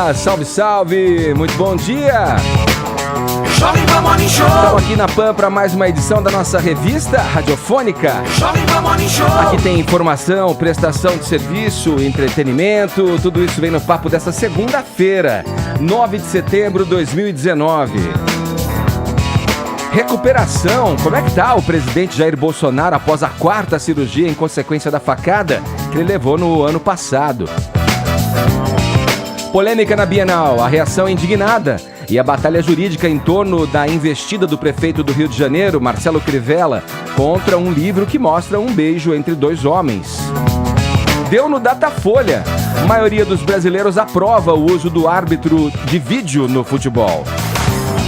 Opa, salve, salve, muito bom dia! Jovem Pan Morning Show. Estamos aqui na PAN para mais uma edição da nossa revista radiofônica. Jovem Pan Morning Show. Aqui tem informação, prestação de serviço, entretenimento, tudo isso vem no papo dessa segunda-feira, 9 de setembro de 2019. Recuperação, como é que tá o presidente Jair Bolsonaro após a 4ª cirurgia em consequência da facada que ele levou no ano passado? Polêmica na Bienal, a reação é indignada e a batalha jurídica em torno da investida do prefeito do Rio de Janeiro, Marcelo Crivella, contra um livro que mostra um beijo entre dois homens. Deu no Datafolha, a maioria dos brasileiros aprova o uso do árbitro de vídeo no futebol.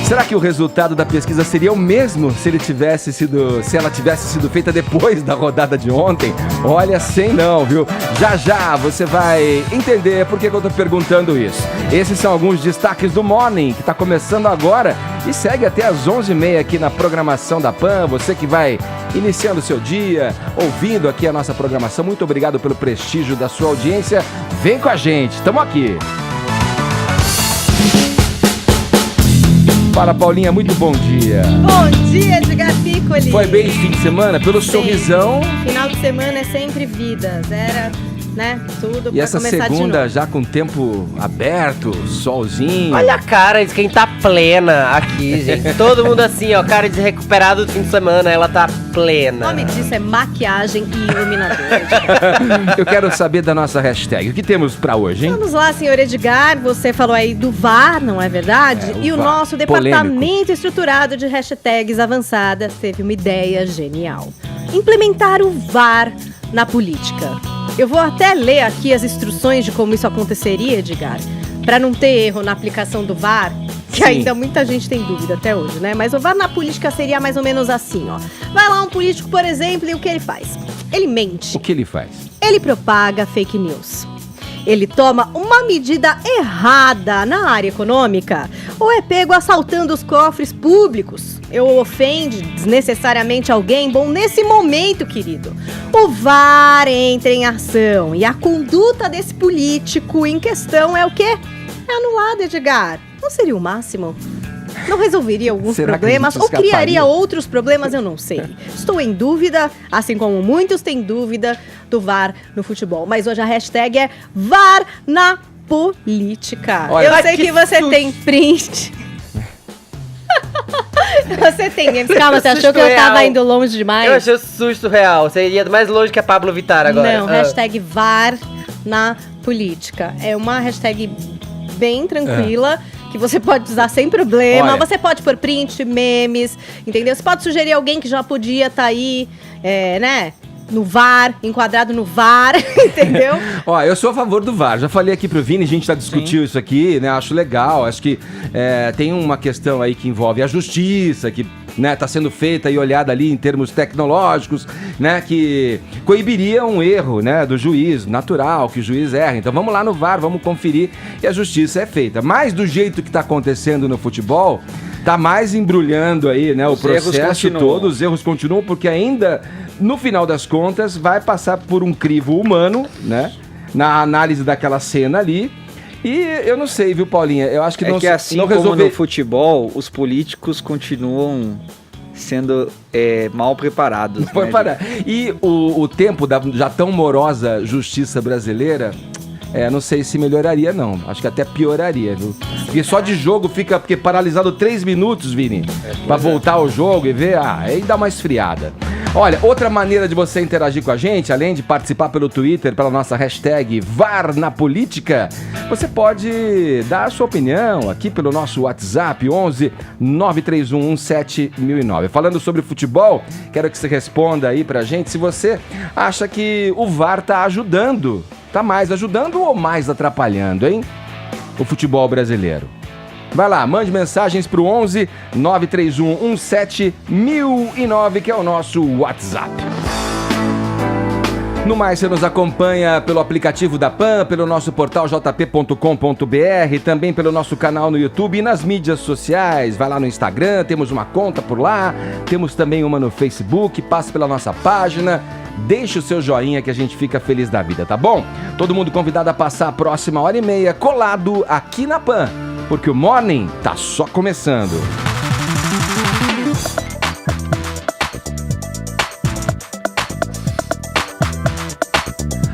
Será que o resultado da pesquisa seria o mesmo se ela tivesse sido feita depois da rodada de ontem? Olha, sei não, viu? Já você vai entender por que eu tô perguntando isso. Esses são alguns destaques do Morning, que tá começando agora e segue até às 11h30 aqui na programação da PAN. Você que vai iniciando o seu dia, ouvindo aqui a nossa programação, muito obrigado pelo prestígio da sua audiência. Vem com a gente, tamo aqui. Fala, Paulinha, muito bom dia. Bom dia, Edgar Piccoli. Foi bem esse fim de semana? Pelo sorrisão. Final de semana é sempre vida. Zero, né? Tudo e essa segunda já com tempo aberto, solzinho. Olha a cara de quem tá plena aqui, gente. Todo mundo assim, ó, cara de recuperado do fim de semana, ela tá plena. O nome disso é maquiagem e iluminador. Eu quero saber da nossa hashtag. O que temos pra hoje, hein? Vamos lá, senhor Edgar. Você falou aí do VAR, não é verdade? E o nosso departamento estruturado de hashtags avançadas teve uma ideia genial. Implementar o VAR na política. Eu vou até ler aqui as instruções de como isso aconteceria, Edgar, para não ter erro na aplicação do VAR, que ainda muita gente tem dúvida até hoje, né? Mas o VAR na política seria mais ou menos assim, ó. Vai lá um político, por exemplo, e o que ele faz? Ele mente. O que ele faz? Ele propaga fake news. Ele toma uma medida errada na área econômica ou é pego assaltando os cofres públicos. Ou ofende desnecessariamente alguém. Bom, nesse momento, querido, o VAR entra em ação e a conduta desse político em questão é o quê? É anulada, Edgar. Não seria o máximo? Não resolveria alguns problemas ou criaria outros problemas? Eu não sei. Estou em dúvida, assim como muitos têm dúvida do VAR no futebol. Mas hoje a hashtag é VAR na política. Olha, eu sei que você tem print. Você tem games. Calma, você achou que eu tava indo longe demais? Eu achei o susto real. Você iria mais longe que a Pablo Vittar agora. Não, hashtag VAR na política. É uma hashtag bem tranquila. Que você pode usar sem problema. Olha, você pode pôr print, memes, entendeu? Você pode sugerir alguém que já podia estar aí, né? No VAR, enquadrado no VAR, entendeu? Ó, eu sou a favor do VAR. Já falei aqui pro Vini, a gente já discutiu isso aqui, né? Acho legal. Acho que tem uma questão aí que envolve a justiça, que né, tá sendo feita e olhada ali em termos tecnológicos, né? Que coibiria um erro, né? Do juiz, natural que o juiz erra. Então vamos lá no VAR, vamos conferir e a justiça é feita. Mas do jeito que tá acontecendo no futebol, tá mais embrulhando aí, né? O processo todo, os erros continuam, porque ainda, no final das contas, vai passar por um crivo humano, né? Na análise daquela cena ali. E eu não sei, viu, Paulinha? Eu acho que não, que assim não como no futebol, os políticos continuam sendo mal preparados. Né? E o tempo da já tão morosa justiça brasileira, não sei se melhoraria, não. Acho que até pioraria, viu? Porque só de jogo fica paralisado 3 minutos, Vini, pra voltar ao jogo e ver, aí dá uma esfriada. Olha, outra maneira de você interagir com a gente, além de participar pelo Twitter, pela nossa hashtag VAR na Política, você pode dar a sua opinião aqui pelo nosso WhatsApp 11 931 17009. Falando sobre futebol, quero que você responda aí pra gente se você acha que o VAR tá ajudando, tá mais ajudando ou mais atrapalhando, hein? O futebol brasileiro. Vai lá, mande mensagens pro 11 931 17009, que é o nosso WhatsApp. No mais, você nos acompanha pelo aplicativo da PAN, pelo nosso portal jp.com.br, também pelo nosso canal no YouTube e nas mídias sociais. Vai lá no Instagram, temos uma conta por lá, temos também uma no Facebook, passa pela nossa página. deixa o seu joinha que a gente fica feliz da vida, tá bom? Todo mundo convidado a passar a próxima 1h30 colado aqui na PAN, porque o Morning tá só começando.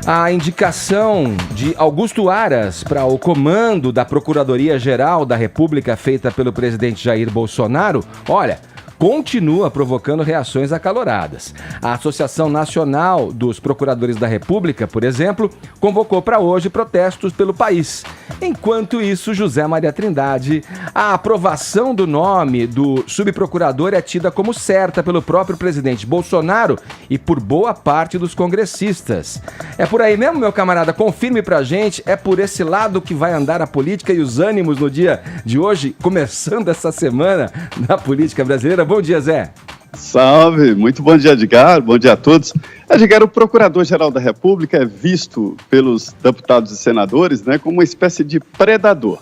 A indicação de Augusto Aras para o comando da Procuradoria-Geral da República feita pelo presidente Jair Bolsonaro, olha, continua provocando reações acaloradas. A Associação Nacional dos Procuradores da República, por exemplo, convocou para hoje protestos pelo país. Enquanto isso, José Maria Trindade, a aprovação do nome do subprocurador é tida como certa pelo próprio presidente Bolsonaro e por boa parte dos congressistas. É por aí mesmo, meu camarada? Confirme pra gente, é por esse lado que vai andar a política e os ânimos no dia de hoje, começando essa semana na política brasileira. Bom dia, Zé. Salve, muito bom dia, Edgar, bom dia a todos. Edgar, o Procurador-Geral da República é visto pelos deputados e senadores, né, como uma espécie de predador.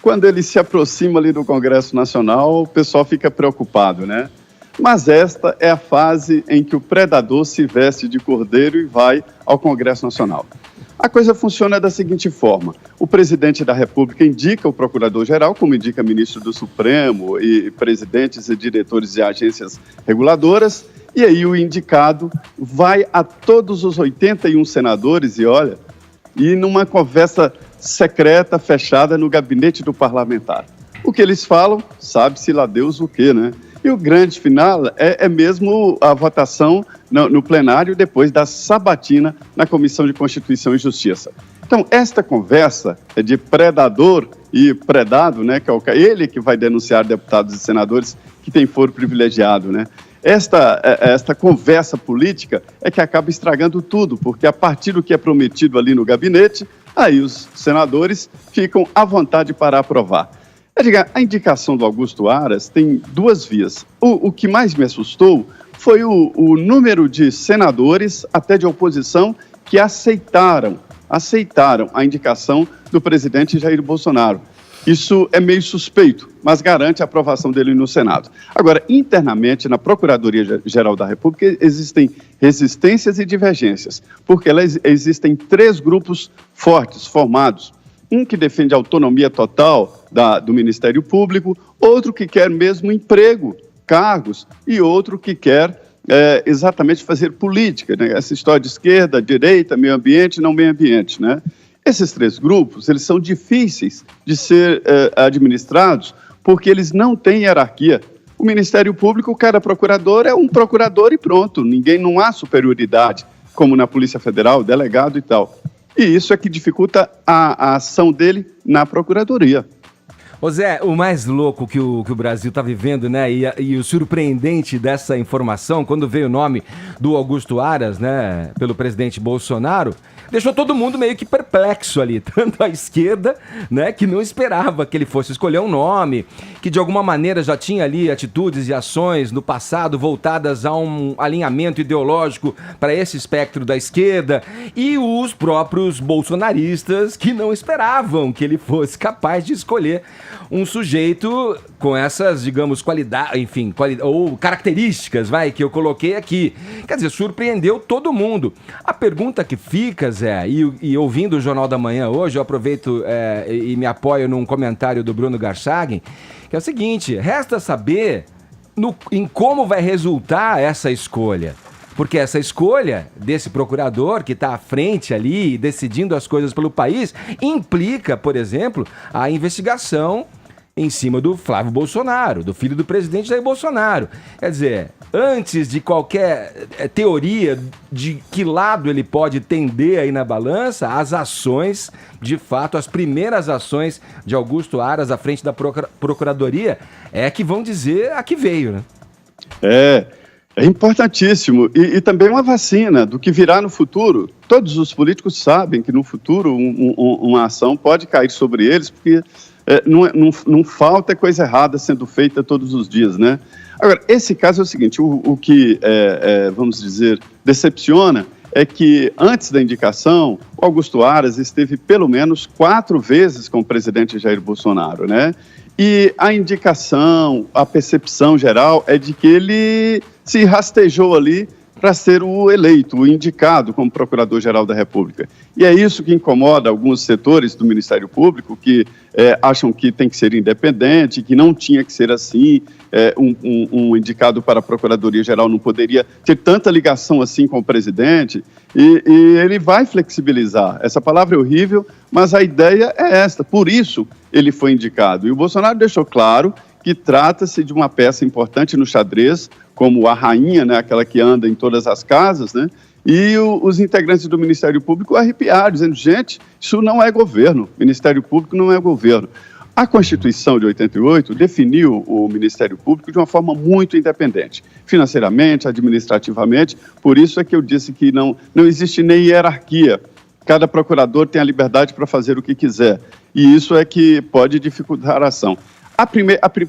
Quando ele se aproxima ali do Congresso Nacional, o pessoal fica preocupado, né? Mas esta é a fase em que o predador se veste de cordeiro e vai ao Congresso Nacional. A coisa funciona da seguinte forma: o presidente da República indica o procurador-geral, como indica ministro do Supremo e presidentes e diretores de agências reguladoras, e aí o indicado vai a todos os 81 senadores e numa conversa secreta, fechada no gabinete do parlamentar. O que eles falam, sabe-se lá Deus o quê, né? E o grande final é mesmo a votação no plenário depois da sabatina na Comissão de Constituição e Justiça. Então, esta conversa é de predador e predado, né, que é ele que vai denunciar deputados e senadores que têm foro privilegiado, né? Esta conversa política é que acaba estragando tudo, porque a partir do que é prometido ali no gabinete, aí os senadores ficam à vontade para aprovar. A indicação do Augusto Aras tem duas vias. O que mais me assustou foi o número de senadores, até de oposição, que aceitaram a indicação do presidente Jair Bolsonaro. Isso é meio suspeito, mas garante a aprovação dele no Senado. Agora, internamente, na Procuradoria-Geral da República, existem resistências e divergências, porque existem 3 grupos fortes, formados. Um que defende a autonomia total do Ministério Público, outro que quer mesmo emprego, cargos, e outro que quer exatamente fazer política, né? Essa história de esquerda, direita, meio ambiente, não meio ambiente, né? Esses 3 grupos, eles são difíceis de ser administrados porque eles não têm hierarquia. O Ministério Público, cada procurador é um procurador e pronto, não há superioridade, como na Polícia Federal, delegado e tal. E isso é que dificulta a ação dele na Procuradoria. Ô Zé, o mais louco que o Brasil está vivendo, né, e o surpreendente dessa informação, quando veio o nome do Augusto Aras, né, pelo presidente Bolsonaro, deixou todo mundo meio que perplexo ali, tanto a esquerda, né, que não esperava que ele fosse escolher um nome, que de alguma maneira já tinha ali atitudes e ações no passado voltadas a um alinhamento ideológico para esse espectro da esquerda, e os próprios bolsonaristas que não esperavam que ele fosse capaz de escolher um sujeito com essas, digamos, qualidades, enfim, ou características, que eu coloquei aqui. Quer dizer, surpreendeu todo mundo. A pergunta que fica, Zé, e ouvindo o Jornal da Manhã hoje, eu aproveito e me apoio num comentário do Bruno Garchagen, que é o seguinte: resta saber em como vai resultar essa escolha. Porque essa escolha desse procurador que está à frente ali, decidindo as coisas pelo país, implica, por exemplo, a investigação em cima do Flávio Bolsonaro, do filho do presidente Jair Bolsonaro. Quer dizer, antes de qualquer teoria de que lado ele pode tender aí na balança, as ações, de fato, as primeiras ações de Augusto Aras à frente da Procuradoria é que vão dizer a que veio, né? É importantíssimo. E também uma vacina do que virá no futuro. Todos os políticos sabem que no futuro uma ação pode cair sobre eles, porque não falta coisa errada sendo feita todos os dias, né? Agora, esse caso é o seguinte: o que, vamos dizer, decepciona é que antes da indicação, o Augusto Aras esteve pelo menos 4 vezes com o presidente Jair Bolsonaro, né? E a indicação, a percepção geral é de que ele se rastejou ali para ser o eleito, o indicado como Procurador-Geral da República. E é isso que incomoda alguns setores do Ministério Público, que acham que tem que ser independente, que não tinha que ser assim, um indicado para a Procuradoria-Geral não poderia ter tanta ligação assim com o presidente, e ele vai flexibilizar. Essa palavra é horrível, mas a ideia é esta, por isso ele foi indicado. E o Bolsonaro deixou claro que trata-se de uma peça importante no xadrez, como a rainha, né, aquela que anda em todas as casas, né, e os integrantes do Ministério Público arrepiaram, dizendo, gente, isso não é governo, Ministério Público não é governo. A Constituição de 88 definiu o Ministério Público de uma forma muito independente, financeiramente, administrativamente, por isso é que eu disse que não existe nem hierarquia, cada procurador tem a liberdade para fazer o que quiser, e isso é que pode dificultar a ação.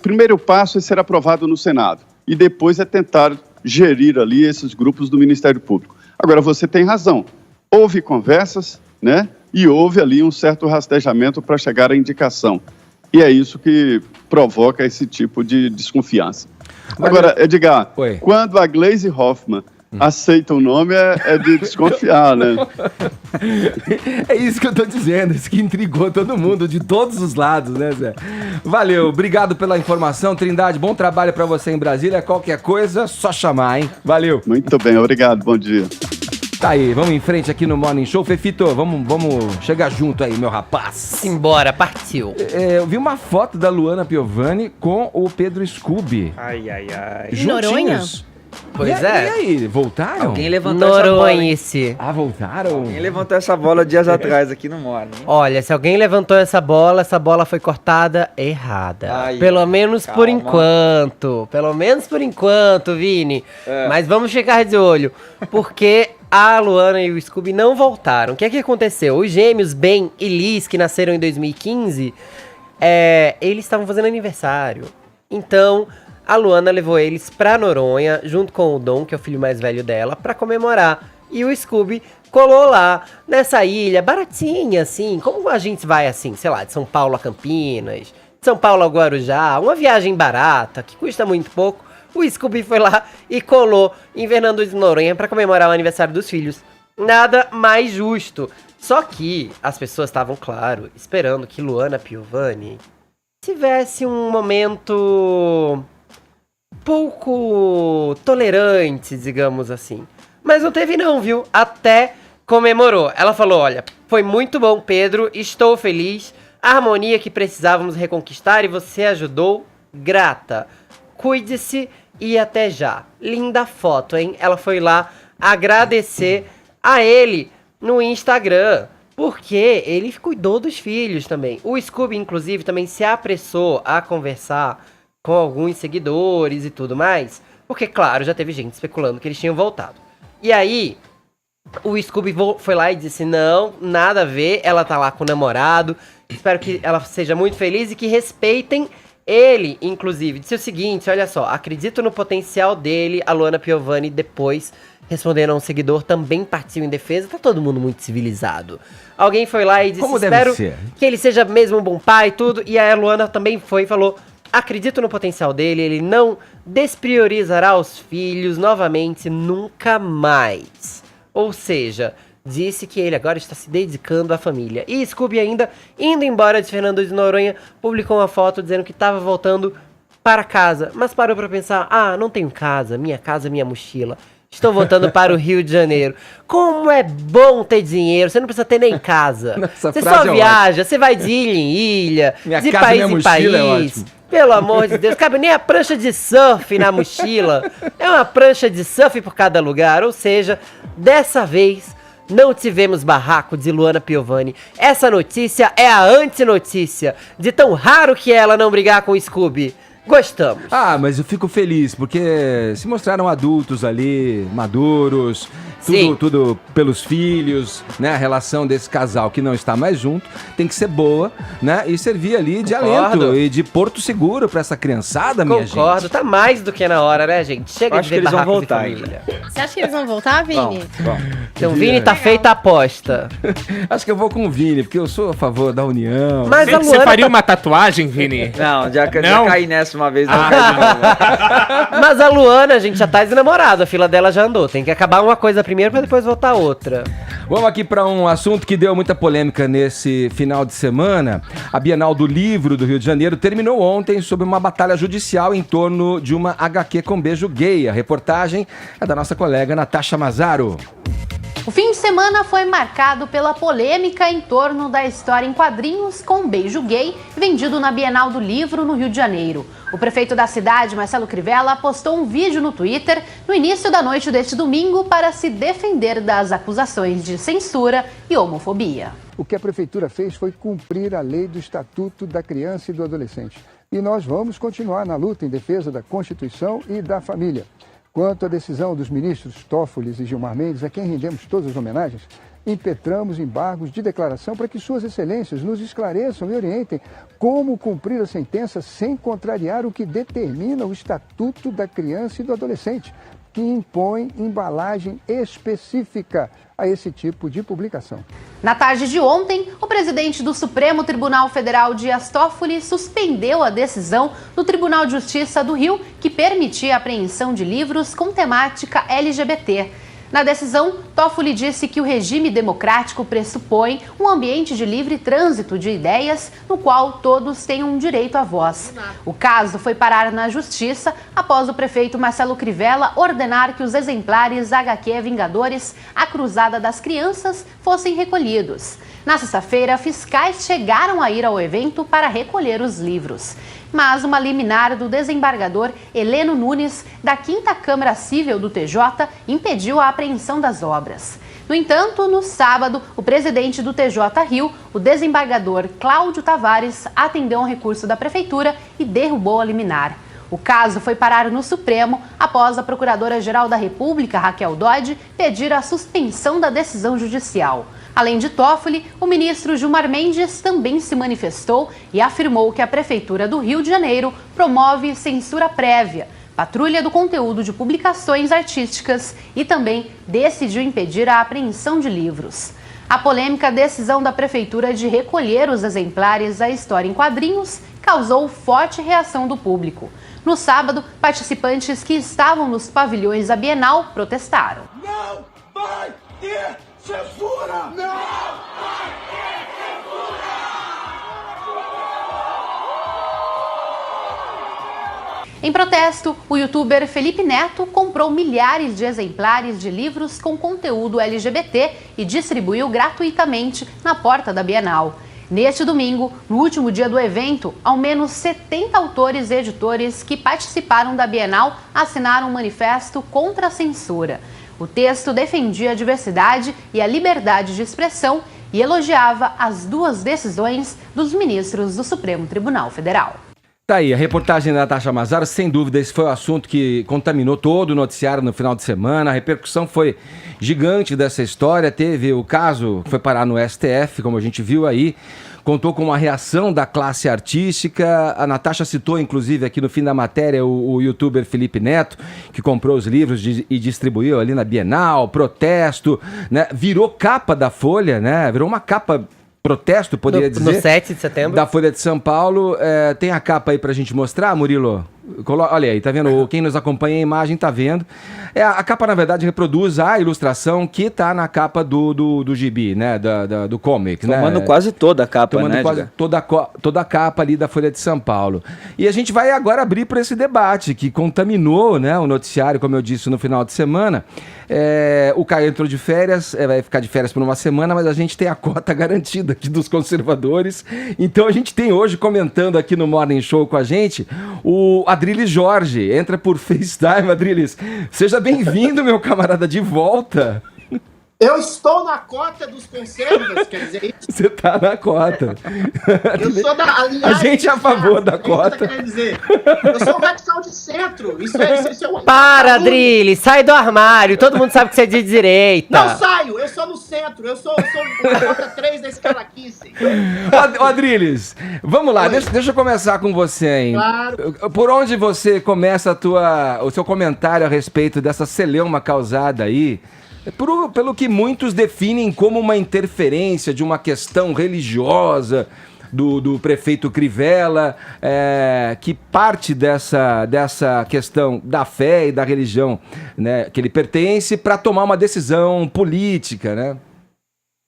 Primeiro passo é ser aprovado no Senado, e depois é tentar gerir ali esses grupos do Ministério Público. Agora, você tem razão, houve conversas, né, e houve ali um certo rastejamento para chegar à indicação. E é isso que provoca esse tipo de desconfiança. Agora, Edgar, quando a Gleisi Hoffmann aceita o nome, é de desconfiar, né? É isso que eu tô dizendo, isso que intrigou todo mundo, de todos os lados, né, Zé? Valeu, obrigado pela informação, Trindade, bom trabalho pra você em Brasília, qualquer coisa, só chamar, hein? Valeu. Muito bem, obrigado, bom dia. Tá aí, vamos em frente aqui no Morning Show. Fefito, vamos chegar junto aí, meu rapaz. Simbora, partiu. Eu vi uma foto da Luana Piovani com o Pedro Scooby. Ai. Em Noronha? Pois E aí, voltaram? Alguém levantou essa bola, hein? Noronha-se. Ah, voltaram? Alguém levantou essa bola dias atrás aqui no Morning. Olha, se alguém levantou essa bola foi cortada errada. Ai, Pelo menos calma. por enquanto. Pelo menos por enquanto, Vini. Mas vamos ficar de olho. Porque a Luana e o Scooby não voltaram. O que é que aconteceu? Os gêmeos Ben e Liz, que nasceram em 2015, eles estavam fazendo aniversário. Então, a Luana levou eles pra Noronha, junto com o Dom, que é o filho mais velho dela, pra comemorar. E o Scooby colou lá, nessa ilha, baratinha, assim, como a gente vai, assim, sei lá, de São Paulo a Campinas, de São Paulo a Guarujá, uma viagem barata, que custa muito pouco. O Scooby foi lá e colou em Fernando de Noronha pra comemorar o aniversário dos filhos. Nada mais justo. Só que as pessoas estavam, claro, esperando que Luana Piovani tivesse um momento pouco tolerante, digamos assim. Mas não teve não, viu? Até comemorou. Ela falou, olha, foi muito bom, Pedro, estou feliz. A harmonia que precisávamos reconquistar e você ajudou, grata. Cuide-se e até já. Linda foto, hein? Ela foi lá agradecer a ele no Instagram, porque ele cuidou dos filhos também. O Scooby, inclusive, também se apressou a conversar com alguns seguidores e tudo mais, porque, claro, já teve gente especulando que eles tinham voltado. E aí, o Scooby foi lá e disse, não, nada a ver, ela tá lá com o namorado, espero que ela seja muito feliz e que respeitem ele, inclusive. Disse o seguinte, olha só, acredito no potencial dele, a Luana Piovani depois, respondendo a um seguidor, também partiu em defesa, tá todo mundo muito civilizado. Alguém foi lá e disse, espero que ele seja mesmo um bom pai e tudo, e aí a Luana também foi e falou, acredito no potencial dele, ele não despriorizará os filhos novamente, nunca mais. Ou seja, disse que ele agora está se dedicando à família. E Scooby ainda, indo embora de Fernando de Noronha, publicou uma foto dizendo que estava voltando para casa. Mas parou para pensar, não tenho casa, minha mochila. Estou voltando para o Rio de Janeiro. Como é bom ter dinheiro, você não precisa ter nem casa. Você só viaja, você vai de ilha em ilha, de país em país. Pelo amor de Deus, cabe nem a prancha de surf na mochila. É uma prancha de surf por cada lugar. Ou seja, dessa vez não tivemos barraco de Luana Piovani. Essa notícia é a antinotícia de tão raro que é ela não brigar com o Scooby. Gostamos. Mas eu fico feliz, porque se mostraram adultos ali, maduros, Sim. tudo pelos filhos, né? A relação desse casal que não está mais junto tem que ser boa, né? E servir ali de Concordo. alento e de porto seguro pra essa criançada, minha gente. Concordo, tá mais do que na hora, né, gente? Chega Acho de que ver eles vão barracos de voltar família. Você acha que eles vão voltar, Vini? Bom, Então, Vini, tá feita a aposta. Acho que eu vou com o Vini, porque eu sou a favor da união. Mas a Você Luana faria tá... uma tatuagem, Vini? não, já Não? caí nessa uma vez. Não caí de novo. Mas a Luana, gente, já tá desnamorada. A fila dela já andou. Tem que acabar uma coisa primeiro pra depois voltar outra. Vamos aqui para um assunto que deu muita polêmica nesse final de semana. A Bienal do Livro do Rio de Janeiro terminou ontem sob uma batalha judicial em torno de uma HQ com beijo gay. A reportagem é da nossa colega Natasha Mazaro. O fim de semana foi marcado pela polêmica em torno da história em quadrinhos com beijo gay vendido na Bienal do Livro no Rio de Janeiro. O prefeito da cidade, Marcelo Crivella, postou um vídeo no Twitter no início da noite deste domingo para se defender das acusações de censura e homofobia. O que a prefeitura fez foi cumprir a lei do Estatuto da Criança e do Adolescente. E nós vamos continuar na luta em defesa da Constituição e da família. Quanto à decisão dos ministros Toffoli e Gilmar Mendes, a quem rendemos todas as homenagens, impetramos embargos de declaração para que suas excelências nos esclareçam e orientem como cumprir a sentença sem contrariar o que determina o Estatuto da Criança e do Adolescente, que impõe embalagem específica a esse tipo de publicação. Na tarde de ontem, o presidente do Supremo Tribunal Federal, Dias Toffoli, suspendeu a decisão do Tribunal de Justiça do Rio que permitia a apreensão de livros com temática LGBT. Na decisão, Toffoli disse que o regime democrático pressupõe um ambiente de livre trânsito de ideias no qual todos tenham direito à voz. O caso foi parar na Justiça após o prefeito Marcelo Crivella ordenar que os exemplares HQ Vingadores, A Cruzada das Crianças, fossem recolhidos. Na sexta-feira, fiscais chegaram a ir ao evento para recolher os livros. Mas uma liminar do desembargador Heleno Nunes, da 5ª Câmara Cível do TJ, impediu a apreensão das obras. No entanto, no sábado, o presidente do TJ Rio, o desembargador Cláudio Tavares, atendeu um recurso da prefeitura e derrubou a liminar. O caso foi parar no Supremo após a Procuradora-Geral da República, Raquel Dodge, pedir a suspensão da decisão judicial. Além de Toffoli, o ministro Gilmar Mendes também se manifestou e afirmou que a Prefeitura do Rio de Janeiro promove censura prévia, patrulha do conteúdo de publicações artísticas e também decidiu impedir a apreensão de livros. A polêmica decisão da Prefeitura de recolher os exemplares da história em quadrinhos causou forte reação do público. No sábado, participantes que estavam nos pavilhões da Bienal protestaram. Não vai ter censura! Não vai ter censura! Em protesto, o youtuber Felipe Neto comprou milhares de exemplares de livros com conteúdo LGBT e distribuiu gratuitamente na porta da Bienal. Neste domingo, no último dia do evento, ao menos 70 autores e editores que participaram da Bienal assinaram um manifesto contra a censura. O texto defendia a diversidade e a liberdade de expressão e elogiava as duas decisões dos ministros do Supremo Tribunal Federal. Tá aí, a reportagem da Natasha Mazaro, sem dúvida, esse foi o assunto que contaminou todo o noticiário no final de semana. A repercussão foi gigante dessa história. Teve o caso que foi parar no STF, como a gente viu aí. Contou com uma reação da classe artística. A Natasha citou, inclusive, aqui no fim da matéria, o youtuber Felipe Neto, que comprou os livros e distribuiu ali na Bienal, protesto, né? Virou capa da Folha, né? Virou uma capa... protesto, poderia dizer. No 7 de setembro. Da Folha de São Paulo. Tem a capa aí pra gente mostrar, Murilo? Olha aí, tá vendo? Quem nos acompanha a imagem tá vendo. A capa, na verdade, reproduz a ilustração que tá na capa do gibi, né? Do comic, né? Tomando quase toda a capa, Tomando né, quase toda a capa ali da Folha de São Paulo. E a gente vai agora abrir para esse debate que contaminou, né, o noticiário, como eu disse, no final de semana. O Caio entrou de férias, vai ficar de férias por uma semana, mas a gente tem a cota garantida aqui dos conservadores. Então a gente tem hoje, comentando aqui no Morning Show com a gente, o Adriles Jorge. Entra por FaceTime, Adriles. Seja bem-vindo, meu camarada, de volta. Eu estou na cota dos conservadores, quer dizer isso? Você tá na cota. Eu sou da A gente é a favor da cota. Quer dizer, eu sou um radical de centro. Isso é um Para, Adrilles, sai do armário. Todo mundo sabe que você é de direita. Não saio, eu sou no centro. Eu sou a cota 3 da escala Kinsey. Ô, Adrilles, vamos lá, deixa eu começar com você, hein? Claro. Por onde você começa o seu comentário a respeito dessa celeuma causada aí, pelo que muitos definem como uma interferência de uma questão religiosa do prefeito Crivella, que parte dessa questão da fé e da religião, né, que ele pertence, para tomar uma decisão política, né?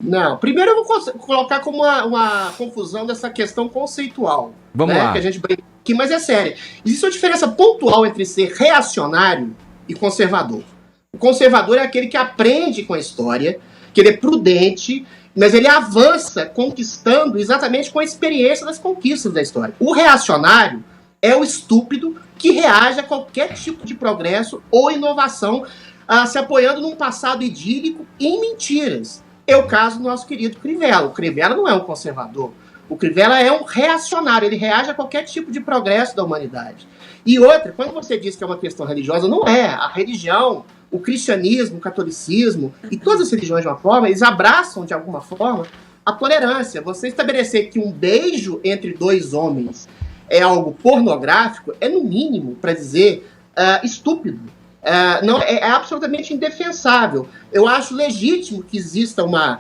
Não, primeiro eu vou colocar como uma confusão dessa questão conceitual. Vamos lá. Que a gente brinca aqui, mas é sério. Existe uma diferença pontual entre ser reacionário e conservador. O conservador é aquele que aprende com a história, que ele é prudente, mas ele avança conquistando exatamente com a experiência das conquistas da história. O reacionário é o estúpido que reage a qualquer tipo de progresso ou inovação, se apoiando num passado idílico e em mentiras. É o caso do nosso querido Crivella. O Crivella não é um conservador. O Crivella é um reacionário. Ele reage a qualquer tipo de progresso da humanidade. E outra, quando você diz que é uma questão religiosa, não é. A religião, o cristianismo, o catolicismo e todas as religiões de uma forma, eles abraçam de alguma forma a tolerância. Você estabelecer que um beijo entre dois homens é algo pornográfico é no mínimo para dizer estúpido. Não, é absolutamente indefensável. Eu acho legítimo que exista uma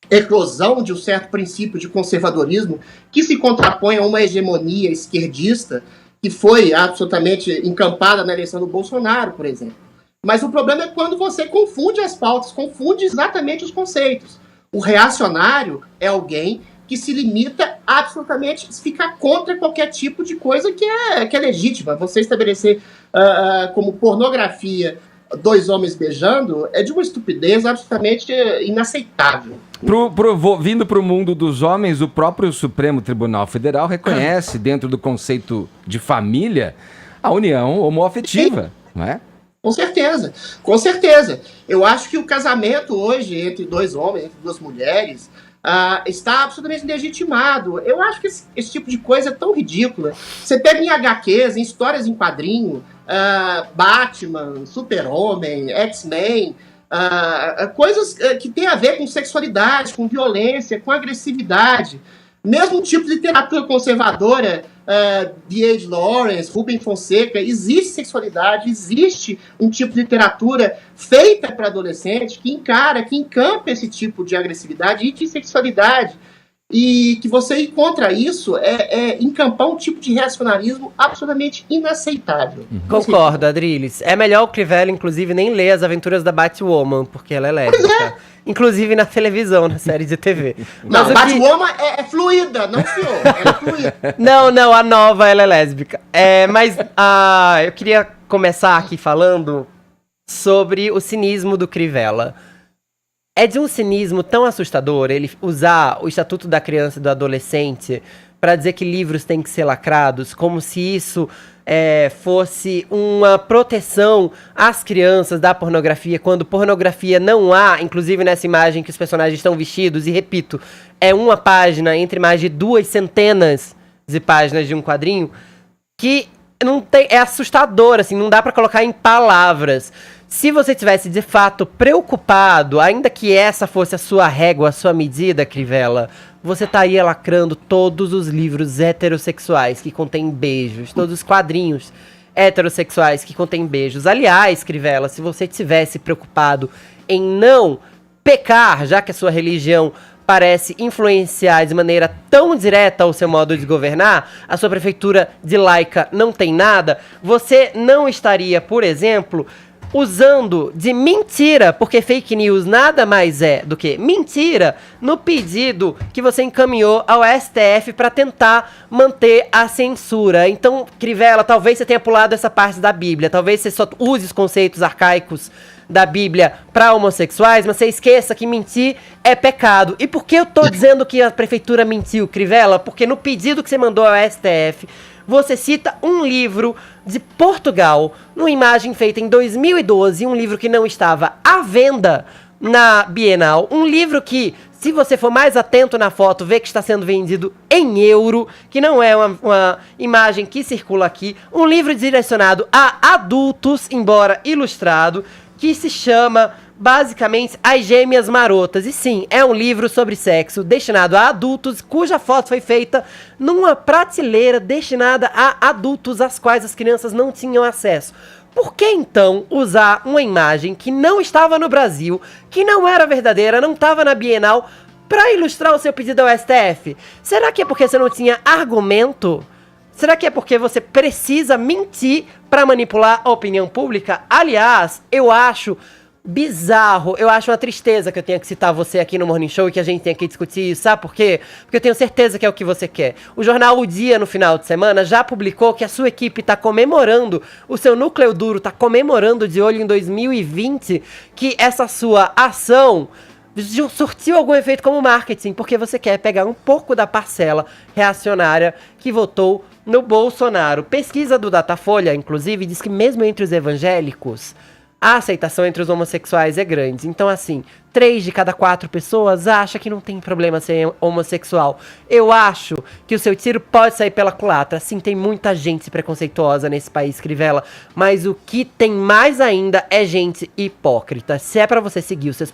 eclosão de um certo princípio de conservadorismo que se contrapõe a uma hegemonia esquerdista que foi absolutamente encampada na eleição do Bolsonaro, por exemplo. Mas o problema é quando você confunde as pautas, confunde exatamente os conceitos. O reacionário é alguém que se limita a absolutamente ficar contra qualquer tipo de coisa que é legítima. Você estabelecer como pornografia dois homens beijando é de uma estupidez absolutamente inaceitável. Vindo para o mundo dos homens, o próprio Supremo Tribunal Federal reconhece, dentro do conceito de família, a união homoafetiva, não é? Com certeza, com certeza. Eu acho que o casamento hoje entre dois homens, entre duas mulheres, está absolutamente legitimado. Eu acho que esse tipo de coisa é tão ridícula. Você pega em HQs, em histórias em quadrinho, Batman, Super-Homem, X-Men, coisas que têm a ver com sexualidade, com violência, com agressividade. Mesmo tipo de literatura conservadora, D.H. Lawrence, Rubem Fonseca, existe sexualidade, existe um tipo de literatura feita para adolescente que encampa esse tipo de agressividade e de sexualidade. E que você encontra isso encampar um tipo de reacionarismo absolutamente inaceitável. Concordo, Adrilles. É melhor o Crivella, inclusive, nem ler As Aventuras da Batwoman, porque ela é lésbica. Inclusive na televisão, na série de TV. Mas não, Batwoman é fluida, não senhor. Ela é fluida. Não, a nova ela é lésbica. Mas eu queria começar aqui falando sobre o cinismo do Crivella. É de um cinismo tão assustador ele usar o Estatuto da Criança e do Adolescente para dizer que livros têm que ser lacrados, como se isso fosse uma proteção às crianças da pornografia, quando pornografia não há, inclusive nessa imagem que os personagens estão vestidos, e repito, é uma página entre mais de 200 de páginas de um quadrinho, que não tem, é assustador, assim, não dá para colocar em palavras. Se você tivesse, de fato, preocupado, ainda que essa fosse a sua régua, a sua medida, Crivella, você estaria lacrando todos os livros heterossexuais que contêm beijos, todos os quadrinhos heterossexuais que contêm beijos. Aliás, Crivella, se você tivesse preocupado em não pecar, já que a sua religião parece influenciar de maneira tão direta o seu modo de governar, a sua prefeitura de laica não tem nada, você não estaria, por exemplo, usando de mentira, porque fake news nada mais é do que mentira, no pedido que você encaminhou ao STF para tentar manter a censura. Então, Crivella, talvez você tenha pulado essa parte da Bíblia, talvez você só use os conceitos arcaicos da Bíblia para homossexuais, mas você esqueça que mentir é pecado. E por que eu tô dizendo que a prefeitura mentiu, Crivella? Porque no pedido que você mandou ao STF, você cita um livro de Portugal, numa imagem feita em 2012, um livro que não estava à venda na Bienal. Um livro que, se você for mais atento na foto, vê que está sendo vendido em euro, que não é uma imagem que circula aqui. Um livro direcionado a adultos, embora ilustrado, que se chama, basicamente, As Gêmeas Marotas. E sim, é um livro sobre sexo destinado a adultos, cuja foto foi feita numa prateleira destinada a adultos, às quais as crianças não tinham acesso. Por que, então, usar uma imagem que não estava no Brasil, que não era verdadeira, não estava na Bienal, para ilustrar o seu pedido ao STF? Será que é porque você não tinha argumento? Será que é porque você precisa mentir para manipular a opinião pública? Aliás, eu acho bizarro, eu acho uma tristeza que eu tenha que citar você aqui no Morning Show e que a gente tenha que discutir isso, sabe por quê? Porque eu tenho certeza que é o que você quer. O jornal O Dia, no final de semana, já publicou que a sua equipe está comemorando, o seu núcleo duro está comemorando de olho em 2020, que essa sua ação surtiu algum efeito como marketing, porque você quer pegar um pouco da parcela reacionária que votou no Bolsonaro. Pesquisa do Datafolha, inclusive, diz que mesmo entre os evangélicos, a aceitação entre os homossexuais é grande. Então, assim, 3 de cada 4 pessoas acha que não tem problema ser homossexual. Eu acho que o seu tiro pode sair pela culatra. Sim, tem muita gente preconceituosa nesse país, Crivella, mas o que tem mais ainda é gente hipócrita. Se é pra você seguir os seus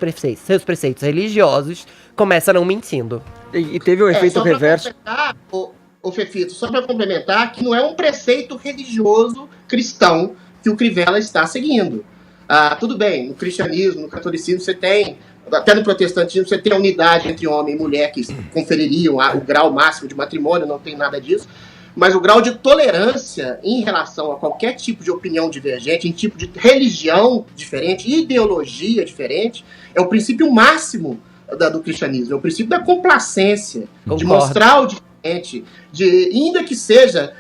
preceitos religiosos, começa não mentindo. E teve o efeito reverso. Ô Fefito, só para complementar, que não é um preceito religioso cristão que o Crivella está seguindo. Tudo bem, no cristianismo, no catolicismo, você tem, até no protestantismo, você tem a unidade entre homem e mulher que confeririam o grau máximo de matrimônio, não tem nada disso, mas o grau de tolerância em relação a qualquer tipo de opinião divergente, em tipo de religião diferente, ideologia diferente, é o princípio máximo do cristianismo, é o princípio da complacência, de mostrar o diferente, de, ainda que seja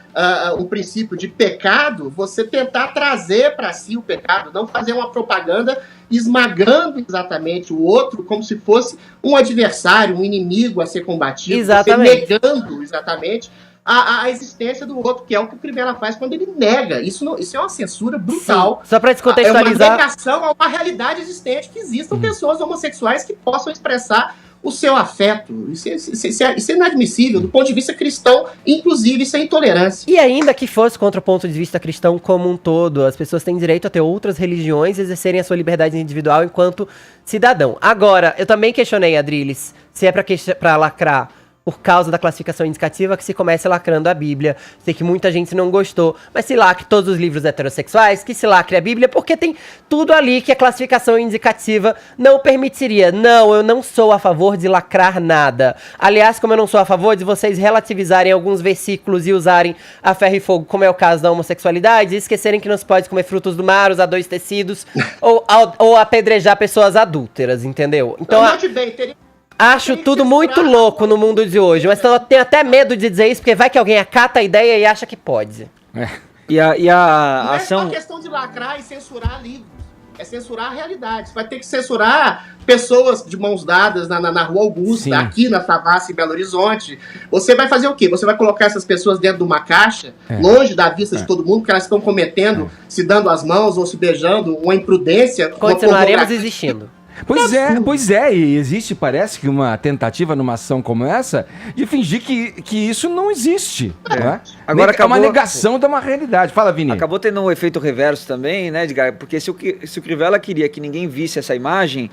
um princípio de pecado, você tentar trazer para si o pecado, não fazer uma propaganda esmagando exatamente o outro como se fosse um adversário, um inimigo a ser combatido, exatamente. Você negando exatamente a existência do outro, que é o que o Crivella faz quando ele nega. Isso é uma censura brutal. Sim. Só para descontextualizar. É uma negação a uma realidade existente, que existam pessoas homossexuais que possam expressar o seu afeto. Isso é inadmissível do ponto de vista cristão, inclusive isso é intolerância. E ainda que fosse contra o ponto de vista cristão como um todo, as pessoas têm direito a ter outras religiões e exercerem a sua liberdade individual enquanto cidadão. Agora, eu também questionei, Adriles, se é pra lacrar por causa da classificação indicativa, que se comece lacrando a Bíblia. Sei que muita gente não gostou, mas se lacre todos os livros heterossexuais, que se lacre a Bíblia, porque tem tudo ali que a classificação indicativa não permitiria. Não, eu não sou a favor de lacrar nada. Aliás, como eu não sou a favor de vocês relativizarem alguns versículos e usarem a ferro e fogo, como é o caso da homossexualidade, e esquecerem que não se pode comer frutos do mar, usar 2 tecidos, ou apedrejar pessoas adúlteras, entendeu? Então, acho tudo muito louco no mundo de hoje, mas eu tenho até medo de dizer isso, porque vai que alguém acata a ideia e acha que pode. E a não ação... é só questão de lacrar e censurar livros, é censurar a realidade. Você vai ter que censurar pessoas de mãos dadas na Rua Augusta, sim, aqui na Savassi, em Belo Horizonte. Você vai fazer o quê? Você vai colocar essas pessoas dentro de uma caixa, longe da vista de todo mundo, porque elas estão cometendo, se dando as mãos ou se beijando, uma imprudência. Continuaremos existindo. Pois é, e existe, parece que uma tentativa numa ação como essa de fingir que isso não existe. Né? Agora é uma negação de uma realidade. Fala, Vini. Acabou tendo um efeito reverso também, né, Edgar? Porque se o Crivella queria que ninguém visse essa imagem,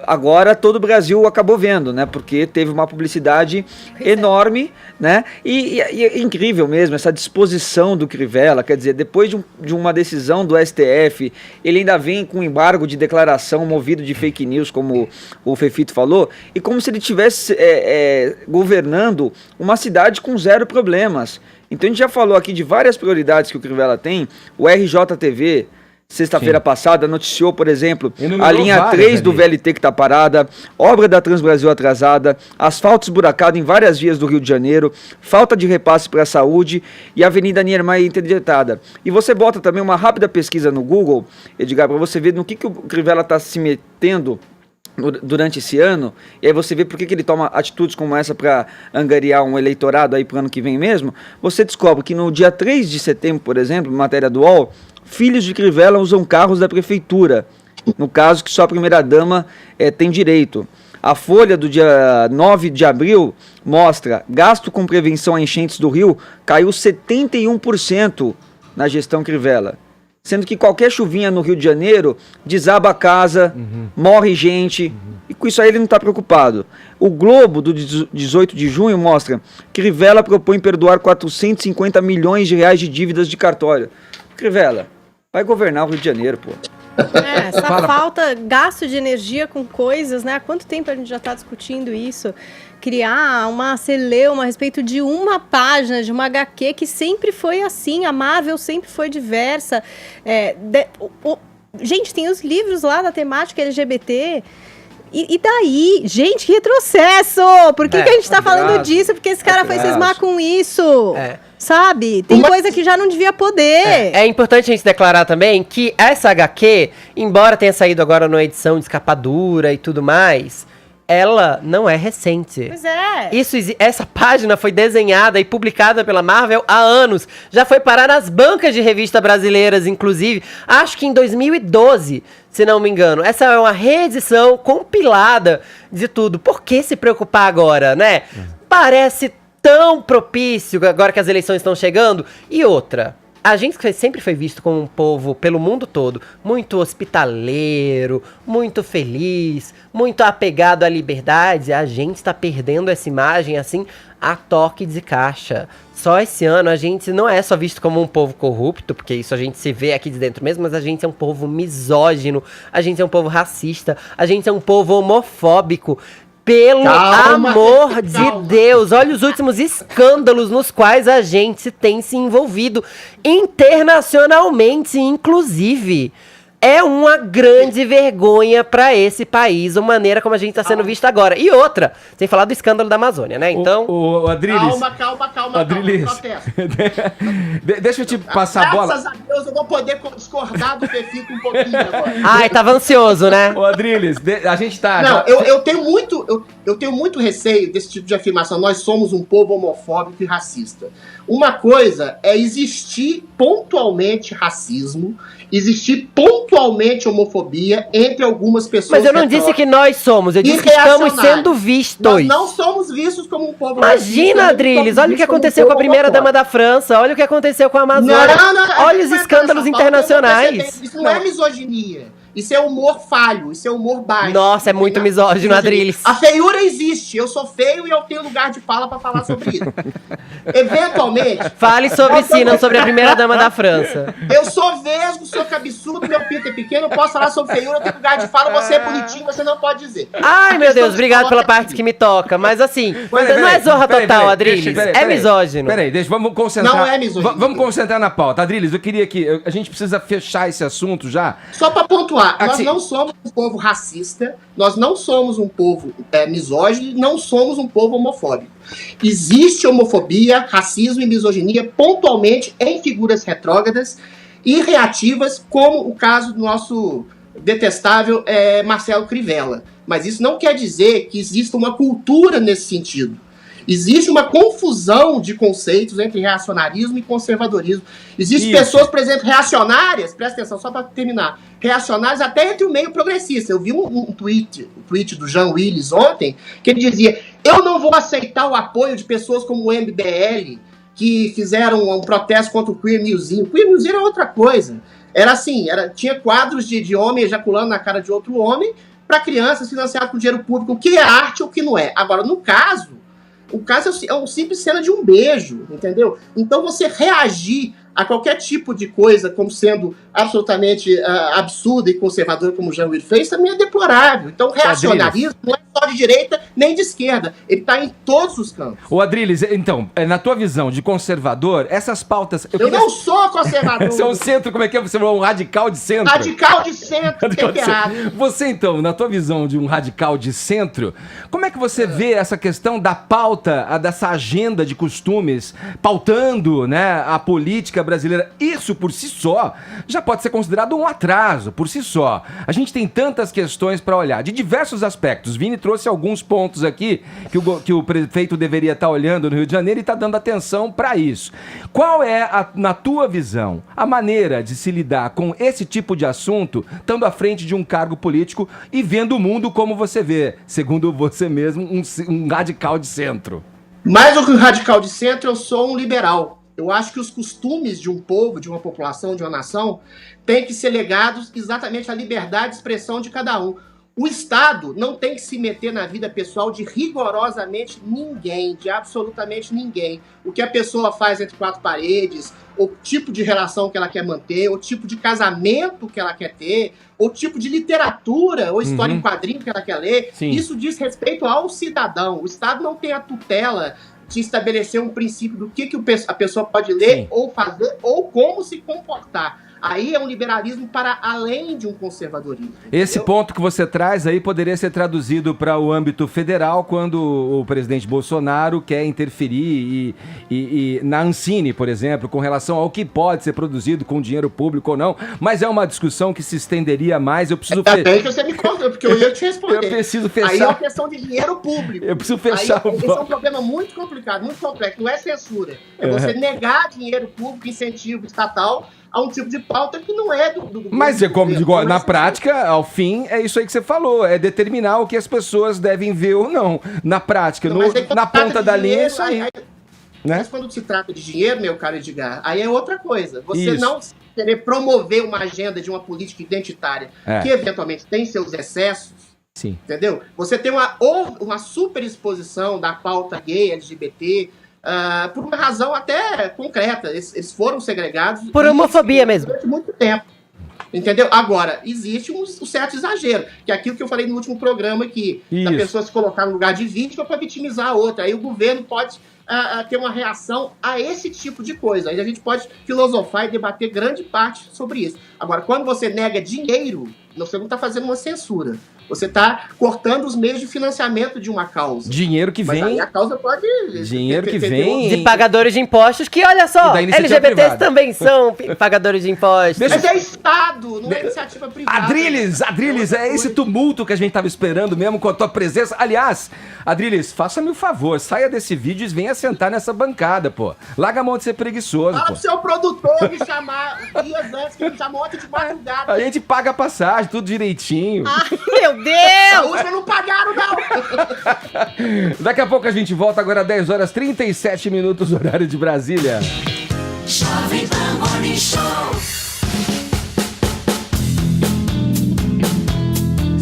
agora todo o Brasil acabou vendo, né? Porque teve uma publicidade enorme, né? E é incrível mesmo essa disposição do Crivella, quer dizer, depois de uma decisão do STF, ele ainda vem com um embargo de declaração movido de fake news, como o Fefito falou, e como se ele estivesse governando uma cidade com 0 problemas. Então a gente já falou aqui de várias prioridades que o Crivella tem, o RJTV, sexta-feira passada, noticiou, por exemplo, a linha 3 do VLT que está parada, obra da Transbrasil atrasada, asfalto esburacado em várias vias do Rio de Janeiro, falta de repasse para a saúde e a Avenida Niemeyer interditada. E você bota também uma rápida pesquisa no Google, Edgar, para você ver no que o Crivella está se metendo durante esse ano, e aí você vê por que ele toma atitudes como essa para angariar um eleitorado aí para o ano que vem mesmo. Você descobre que no dia 3 de setembro, por exemplo, matéria do UOL, filhos de Crivella usam carros da prefeitura. no caso que só a primeira-dama tem direito. A Folha do dia 9 de abril mostra gasto com prevenção a enchentes do Rio caiu 71% na gestão Crivella. Sendo que qualquer chuvinha no Rio de Janeiro desaba a casa, morre gente, e com isso aí ele não está preocupado. O Globo, do 18 de junho, mostra que Crivella propõe perdoar 450 milhões de reais de dívidas de cartório. Crivella, vai governar o Rio de Janeiro, pô. Essa falta, gasto de energia com coisas, né? Há quanto tempo a gente já está discutindo isso? Criar uma celeuma a respeito de uma página, de uma HQ que sempre foi assim, a Marvel sempre foi diversa. Gente, tem os livros lá da temática LGBT. E daí? Gente, que retrocesso! Por que a gente tá falando disso? Porque esse cara foi cismar com isso. Sabe? Tem coisa que já não devia poder. É importante a gente declarar também que essa HQ, embora tenha saído agora numa edição de capa dura e tudo mais, ela não é recente. Pois é. Essa página foi desenhada e publicada pela Marvel há anos. Já foi parar nas bancas de revistas brasileiras, inclusive. Acho que em 2012, se não me engano. Essa é uma reedição compilada de tudo. Por que se preocupar agora, né? Parece tão propício agora que as eleições estão chegando. E outra, a gente sempre foi visto como um povo, pelo mundo todo, muito hospitaleiro, muito feliz, muito apegado à liberdade. A gente está perdendo essa imagem, assim, a toque de caixa. Só esse ano a gente não é só visto como um povo corrupto, porque isso a gente se vê aqui de dentro mesmo, mas a gente é um povo misógino, a gente é um povo racista, a gente é um povo homofóbico. Pelo amor de Deus, olha os últimos escândalos nos quais a gente tem se envolvido, internacionalmente, inclusive. É uma grande vergonha pra esse país, a maneira como a gente tá sendo visto agora. E outra, sem falar do escândalo da Amazônia, né? Então... O Adriles... Calma. Adriles, deixa eu te passar a bola. Graças a Deus eu vou poder discordar do Pefito um pouquinho agora. Ai, tava ansioso, né? Ô, Adriles, a gente tá... Não, eu tenho muito receio desse tipo de afirmação. Nós somos um povo homofóbico e racista. Uma coisa é existir pontualmente racismo, existir pontualmente homofobia entre algumas pessoas. Mas eu não disse que nós somos, eu disse que estamos sendo vistos. Nós não somos vistos como um povo Imagina, Adriles, olha o que aconteceu com a primeira-dama da França, olha o que aconteceu com a Amazônia, olha os escândalos internacionais. Isso não é misoginia. Isso é humor falho, isso é humor baixo. Nossa, é muito misógino, Adriles. A feiura existe, eu sou feio e eu tenho lugar de fala pra falar sobre isso. Eventualmente... Fale sobre si, não sobre a primeira-dama da França. Eu sou vesgo, sou cabeçudo, meu pinto é pequeno, eu posso falar sobre feiura, eu tenho lugar de fala, você é bonitinho, você não pode dizer. Ai, meu Deus, obrigado pela parte que me toca, mas assim, não é zorra total, Adriles, é misógino. Peraí, vamos concentrar. Não é misógino. Vamos concentrar na pauta. Adriles, eu queria que... A gente precisa fechar esse assunto já. Só pra pontuar, nós não somos um povo racista, nós não somos um povo misógino, não somos um povo homofóbico. Existe homofobia, racismo e misoginia pontualmente em figuras retrógradas e reativas, como o caso do nosso detestável Marcelo Crivella. Mas isso não quer dizer que exista uma cultura nesse sentido. Existe uma confusão de conceitos entre reacionarismo e conservadorismo. Existem pessoas, por exemplo, reacionárias, presta atenção, só para terminar, reacionárias até entre o meio progressista. Eu vi um tweet do Jean Willis ontem, que ele dizia: eu não vou aceitar o apoio de pessoas como o MBL, que fizeram um protesto contra o Queer Museum. O Queer Museum era outra coisa. Era assim, tinha quadros de homem ejaculando na cara de outro homem para crianças financiadas com dinheiro público, o que é arte ou o que não é. Agora, no caso... O caso é uma simples cena de um beijo, entendeu? Então você reagir a qualquer tipo de coisa como sendo absolutamente absurda e conservadora, como o Jean Willis fez, também é deplorável. Então o reacionarismo não é só de direita nem de esquerda. Ele está em todos os campos. Ô Adriles, então, na tua visão de conservador, essas pautas... Eu não sou conservador. Você é um centro, como é que é? Você é um radical de centro? Radical de centro, temperado. Você, então, na tua visão de um radical de centro, como é que você vê essa questão da pauta, dessa agenda de costumes, pautando, né, a política brasileira? Isso, por si só, já pode ser considerado um atraso, por si só. A gente tem tantas questões para olhar, de diversos aspectos. Vini trouxe trouxe alguns pontos aqui que o prefeito deveria estar olhando no Rio de Janeiro e está dando atenção para isso. Qual é, na tua visão, a maneira de se lidar com esse tipo de assunto, estando à frente de um cargo político e vendo o mundo como você vê, segundo você mesmo, um radical de centro? Mais do que um radical de centro, eu sou um liberal. Eu acho que os costumes de um povo, de uma população, de uma nação, têm que ser legados exatamente à liberdade de expressão de cada um. O Estado não tem que se meter na vida pessoal de rigorosamente ninguém, de absolutamente ninguém. O que a pessoa faz entre quatro paredes, o tipo de relação que ela quer manter, o tipo de casamento que ela quer ter, o tipo de literatura ou história em quadrinho que ela quer ler, Sim. Isso diz respeito ao cidadão. O Estado não tem a tutela de estabelecer um princípio do que a pessoa pode ler, ou fazer, ou como se comportar. Aí é um liberalismo para além de um conservadorismo. Esse ponto que você traz aí poderia ser traduzido para o âmbito federal quando o presidente Bolsonaro quer interferir e na Ancine, por exemplo, com relação ao que pode ser produzido com dinheiro público ou não, mas é uma discussão que se estenderia mais. Eu preciso que você me conta, porque eu ia te responder. Eu preciso fechar. Aí é uma questão de dinheiro público. Eu preciso fechar aí, esse é um problema muito complicado, muito complexo. Não é censura. É você negar dinheiro público, incentivo estatal a um tipo de pauta que não é do Mas é como digo, na prática, ao fim, é isso aí que você falou, é determinar o que as pessoas devem ver ou não. Na prática, na ponta da linha é isso aí. Né? Mas quando se trata de dinheiro, meu caro Edgar, aí é outra coisa. Você não querer promover uma agenda de uma política identitária que eventualmente tem seus excessos, entendeu? Você tem uma superexposição da pauta gay, LGBT, por uma razão até concreta. Eles foram segregados por homofobia mesmo durante muito tempo, entendeu? Agora, existe um certo exagero, que é aquilo que eu falei no último programa aqui, da pessoa se colocar no lugar de vítima para vitimizar a outra. Aí o governo pode ter uma reação a esse tipo de coisa. Aí a gente pode filosofar e debater grande parte sobre isso. Agora, quando você nega dinheiro, você não está fazendo uma censura. Você está cortando os meios de financiamento de uma causa. Dinheiro que vem... Mas aí a causa pode... Dinheiro que vem... De pagadores de impostos, que olha só, LGBTs também são pagadores de impostos. Mas é Estado, não é iniciativa privada. Adriles, é esse tumulto que a gente estava esperando mesmo com a tua presença. Aliás, Adriles, faça-me um favor, saia desse vídeo e venha sentar nessa bancada, pô. Larga a mão de ser preguiçoso, Fala pô. pro seu produtor me chamar dias antes, que me chamou ontem de madrugada. A gente paga a passagem, tudo direitinho. Ai, meu Deus! A última não pagaram, não! Daqui a pouco a gente volta agora, 10 horas 37 minutos, horário de Brasília. Jovem Pan Morning Show.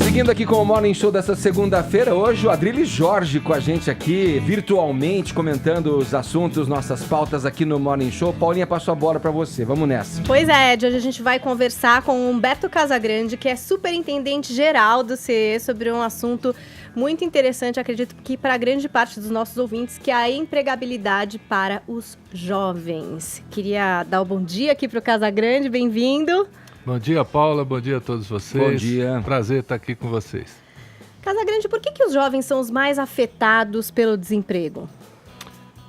Seguindo aqui com o Morning Show dessa segunda-feira, hoje o Adriles Jorge com a gente aqui, virtualmente, comentando os assuntos, nossas pautas aqui no Morning Show. Paulinha, passou a bola pra você, vamos nessa. Pois é, Ed, hoje a gente vai conversar com o Humberto Casagrande, que é superintendente geral do CE, sobre um assunto muito interessante, acredito que para grande parte dos nossos ouvintes, que é a empregabilidade para os jovens. Queria dar o bom dia aqui pro Casagrande, bem-vindo. Bom dia, Paula. Bom dia a todos vocês. Bom dia. Prazer estar aqui com vocês. Casagrande, por que os jovens são os mais afetados pelo desemprego?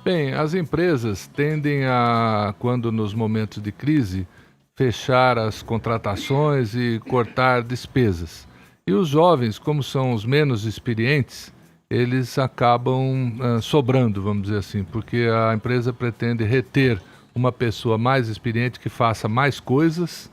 Bem, as empresas tendem a, quando nos momentos de crise, fechar as contratações e cortar despesas. E os jovens, como são os menos experientes, eles acabam sobrando, vamos dizer assim, porque a empresa pretende reter uma pessoa mais experiente que faça mais coisas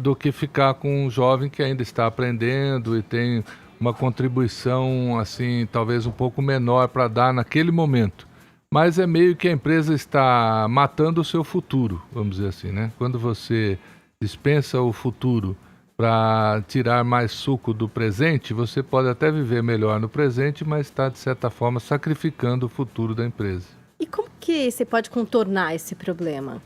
do que ficar com um jovem que ainda está aprendendo e tem uma contribuição, assim, talvez um pouco menor para dar naquele momento. Mas é meio que a empresa está matando o seu futuro, vamos dizer assim, né? Quando você dispensa o futuro para tirar mais suco do presente, você pode até viver melhor no presente, mas está, de certa forma, sacrificando o futuro da empresa. E como que você pode contornar esse problema?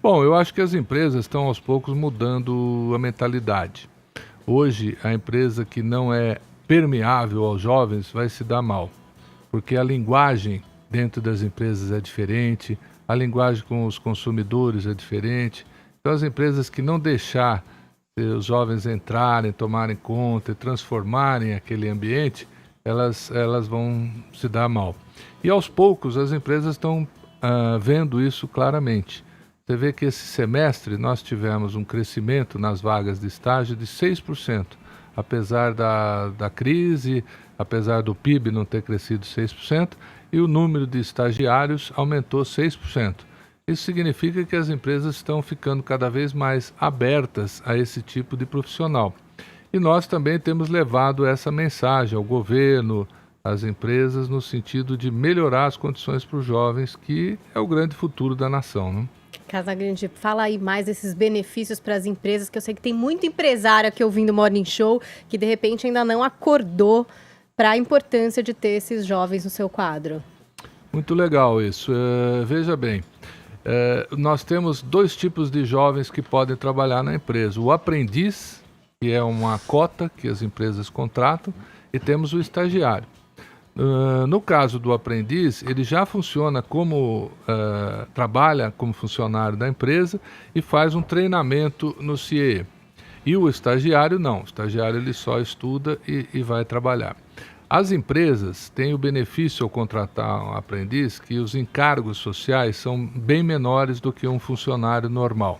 Bom, eu acho que as empresas estão aos poucos mudando a mentalidade. Hoje, a empresa que não é permeável aos jovens vai se dar mal, porque a linguagem dentro das empresas é diferente, a linguagem com os consumidores é diferente. Então, as empresas que não deixar os jovens entrarem, tomarem conta e transformarem aquele ambiente, elas vão se dar mal. E aos poucos, as empresas estão vendo isso claramente. Você vê que esse semestre nós tivemos um crescimento nas vagas de estágio de 6%. apesar da crise, apesar do PIB não ter crescido 6%, e o número de estagiários aumentou 6%. Isso significa que as empresas estão ficando cada vez mais abertas a esse tipo de profissional. E nós também temos levado essa mensagem ao governo, às empresas, no sentido de melhorar as condições para os jovens, que é o grande futuro da nação, né? Casagrande, fala aí mais desses benefícios para as empresas, que eu sei que tem muito empresário aqui ouvindo o Morning Show que de repente ainda não acordou para a importância de ter esses jovens no seu quadro. Muito legal isso. Veja bem, nós temos 2 tipos de jovens que podem trabalhar na empresa. O aprendiz, que é uma cota que as empresas contratam, e temos o estagiário. No caso do aprendiz, ele já funciona trabalha como funcionário da empresa e faz um treinamento no CIE. E o estagiário não, o estagiário ele só estuda e vai trabalhar. As empresas têm o benefício ao contratar um aprendiz que os encargos sociais são bem menores do que um funcionário normal.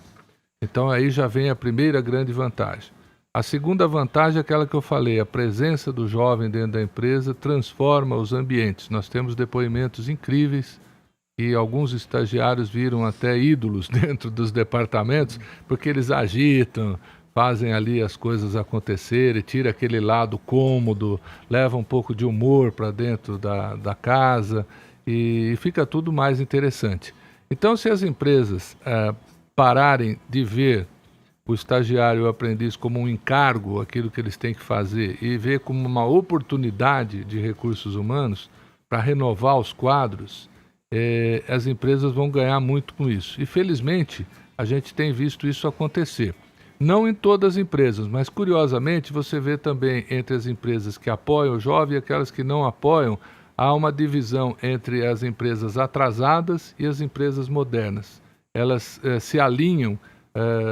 Então aí já vem a primeira grande vantagem. A segunda vantagem é aquela que eu falei, a presença do jovem dentro da empresa transforma os ambientes. Nós temos depoimentos incríveis e alguns estagiários viram até ídolos dentro dos departamentos, porque eles agitam, fazem ali as coisas acontecerem, tira aquele lado cômodo, leva um pouco de humor para dentro da casa e fica tudo mais interessante. Então, se as empresas pararem de ver o estagiário e o aprendiz como um encargo, aquilo que eles têm que fazer, e ver como uma oportunidade de recursos humanos para renovar os quadros, as empresas vão ganhar muito com isso. E, felizmente, a gente tem visto isso acontecer. Não em todas as empresas, mas curiosamente você vê também entre as empresas que apoiam o jovem e aquelas que não apoiam, há uma divisão entre as empresas atrasadas e as empresas modernas. Elas se alinham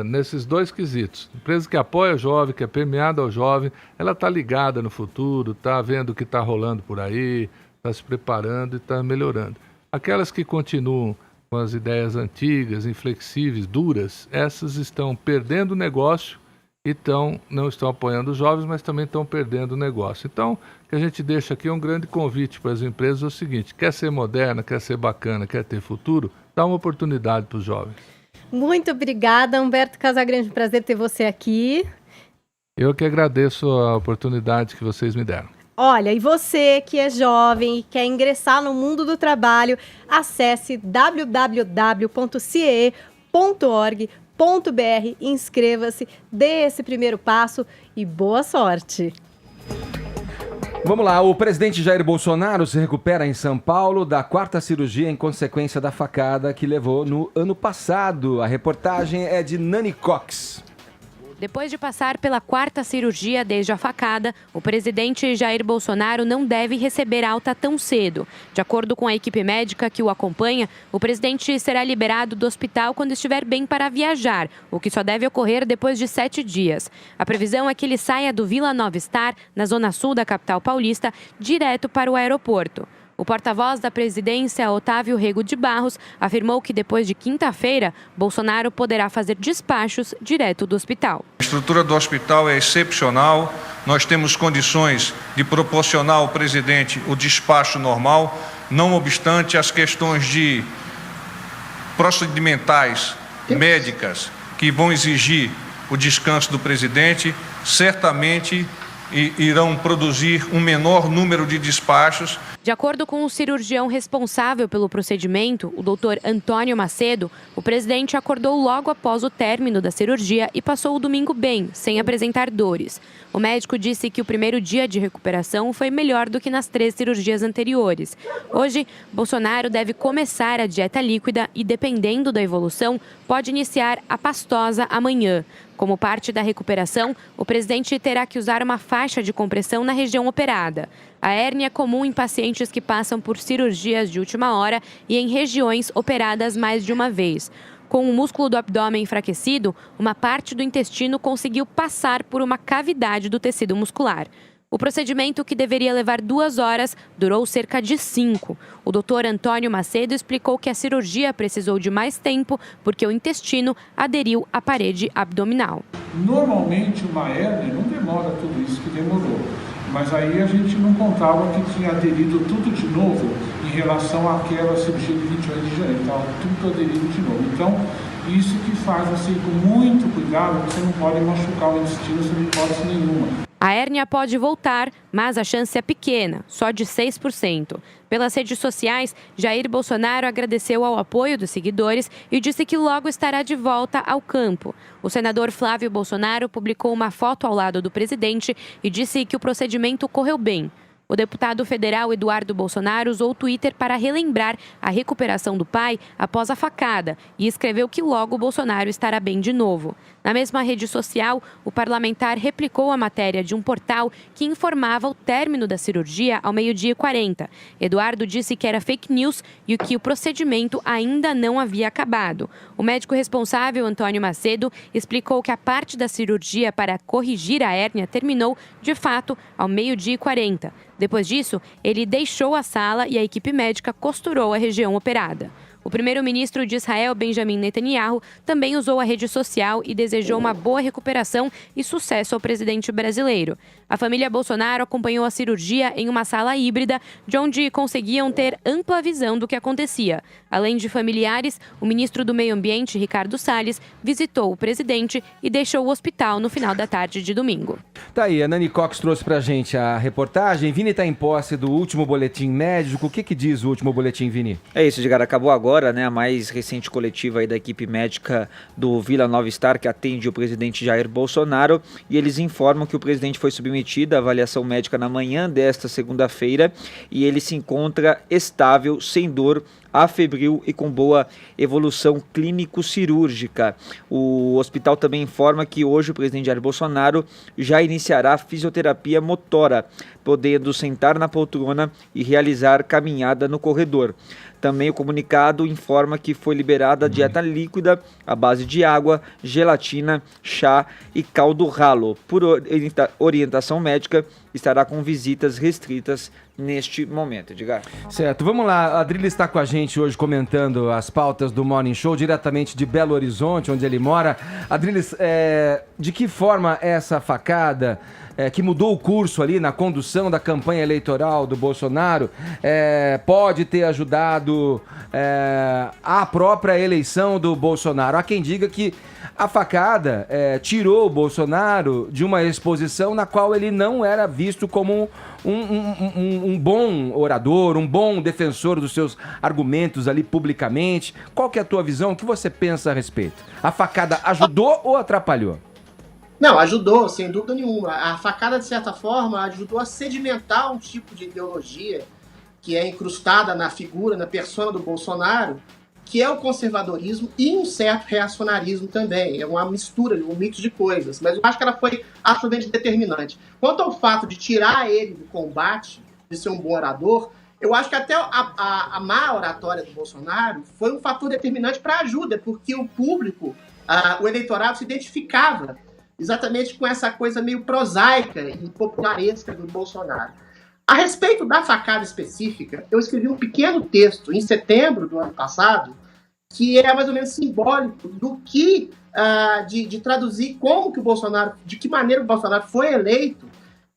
nesses 2 quesitos. A empresa que apoia o jovem, que é permeada ao jovem, ela está ligada no futuro, está vendo o que está rolando por aí, está se preparando e está melhorando. Aquelas que continuam com as ideias antigas, inflexíveis, duras, essas estão perdendo o negócio e não estão apoiando os jovens, mas também estão perdendo o negócio. Então, o que a gente deixa aqui é um grande convite para as empresas, é o seguinte: quer ser moderna, quer ser bacana, quer ter futuro, dá uma oportunidade para os jovens. Muito obrigada, Humberto Casagrande, prazer ter você aqui. Eu que agradeço a oportunidade que vocês me deram. Olha, e você que é jovem e quer ingressar no mundo do trabalho, acesse www.ciee.org.br, inscreva-se, dê esse primeiro passo e boa sorte. Vamos lá, o presidente Jair Bolsonaro se recupera em São Paulo da 4ª cirurgia em consequência da facada que levou no ano passado. A reportagem é de Nani Cox. Depois de passar pela 4ª cirurgia desde a facada, o presidente Jair Bolsonaro não deve receber alta tão cedo. De acordo com a equipe médica que o acompanha, o presidente será liberado do hospital quando estiver bem para viajar, o que só deve ocorrer depois de 7 dias. A previsão é que ele saia do Vila Nova Star, na zona sul da capital paulista, direto para o aeroporto. O porta-voz da presidência, Otávio Rego de Barros, afirmou que depois de quinta-feira, Bolsonaro poderá fazer despachos direto do hospital. A estrutura do hospital é excepcional, nós temos condições de proporcionar ao presidente o despacho normal, não obstante as questões de procedimentais, médicas, que vão exigir o descanso do presidente, certamente irão produzir um menor número de despachos. De acordo com o cirurgião responsável pelo procedimento, o doutor Antônio Macedo, o presidente acordou logo após o término da cirurgia e passou o domingo bem, sem apresentar dores. O médico disse que o primeiro dia de recuperação foi melhor do que nas 3 cirurgias anteriores. Hoje, Bolsonaro deve começar a dieta líquida e, dependendo da evolução, pode iniciar a pastosa amanhã. Como parte da recuperação, o presidente terá que usar uma faixa de compressão na região operada. A hérnia é comum em pacientes que passam por cirurgias de última hora e em regiões operadas mais de uma vez. Com o músculo do abdômen enfraquecido, uma parte do intestino conseguiu passar por uma cavidade do tecido muscular. O procedimento, que deveria levar 2 horas, durou cerca de 5. O doutor Antônio Macedo explicou que a cirurgia precisou de mais tempo porque o intestino aderiu à parede abdominal. Normalmente uma hérnia não demora tudo isso que demorou, mas aí a gente não contava que tinha aderido tudo de novo em relação àquela cirurgia de 28 de janeiro, estava tudo aderido de novo. Então, isso que faz assim, com muito cuidado, você não pode machucar o intestino sem hipótese nenhuma. A hérnia pode voltar, mas a chance é pequena, só de 6%. Pelas redes sociais, Jair Bolsonaro agradeceu ao apoio dos seguidores e disse que logo estará de volta ao campo. O senador Flávio Bolsonaro publicou uma foto ao lado do presidente e disse que o procedimento correu bem. O deputado federal Eduardo Bolsonaro usou o Twitter para relembrar a recuperação do pai após a facada e escreveu que logo Bolsonaro estará bem de novo. Na mesma rede social, o parlamentar replicou a matéria de um portal que informava o término da cirurgia ao 12h40. Eduardo disse que era fake news e que o procedimento ainda não havia acabado. O médico responsável, Antônio Macedo, explicou que a parte da cirurgia para corrigir a hérnia terminou, de fato, ao 12h40. Depois disso, ele deixou a sala e a equipe médica costurou a região operada. O primeiro-ministro de Israel, Benjamin Netanyahu, também usou a rede social e desejou uma boa recuperação e sucesso ao presidente brasileiro. A família Bolsonaro acompanhou a cirurgia em uma sala híbrida, de onde conseguiam ter ampla visão do que acontecia. Além de familiares, o ministro do Meio Ambiente, Ricardo Salles, visitou o presidente e deixou o hospital no final da tarde de domingo. Tá aí, a Nani Cox trouxe pra gente a reportagem. Vini tá em posse do último boletim médico. O que diz o último boletim, Vini? É isso, Edgar, acabou agora, né, a mais recente coletiva aí da equipe médica do Vila Nova Star, que atende o presidente Jair Bolsonaro, e eles informam que o presidente foi submetido à avaliação médica na manhã desta segunda-feira e ele se encontra estável, sem dor, afebril e com boa evolução clínico-cirúrgica. O hospital também informa que hoje o presidente Jair Bolsonaro já iniciará fisioterapia motora, podendo sentar na poltrona e realizar caminhada no corredor. Também o comunicado informa que foi liberada a dieta líquida à base de água, gelatina, chá e caldo ralo. Por orientação médica, estará com visitas restritas neste momento, Edgar. Certo, vamos lá. A Adriles está com a gente hoje comentando as pautas do Morning Show, diretamente de Belo Horizonte, onde ele mora. Adriles, de que forma essa facada que mudou o curso ali na condução da campanha eleitoral do Bolsonaro pode ter ajudado a própria eleição do Bolsonaro? Há quem diga que a facada tirou o Bolsonaro de uma exposição na qual ele não era visto como um bom orador, um bom defensor dos seus argumentos ali publicamente. Qual que é a tua visão? O que você pensa a respeito? A facada ajudou ou atrapalhou? Não, ajudou, sem dúvida nenhuma. A facada, de certa forma, ajudou a sedimentar um tipo de ideologia que é incrustada na figura, na persona do Bolsonaro, que é o conservadorismo e um certo reacionarismo também. É uma mistura, um mix de coisas. Mas eu acho que ela foi absolutamente determinante. Quanto ao fato de tirar ele do combate, de ser um bom orador, eu acho que até a má oratória do Bolsonaro foi um fator determinante para a ajuda, porque o público, o eleitorado se identificava exatamente com essa coisa meio prosaica e popularesca do Bolsonaro. A respeito da facada específica, eu escrevi um pequeno texto em setembro do ano passado, que é mais ou menos simbólico do que, de traduzir como que o Bolsonaro, de que maneira o Bolsonaro foi eleito,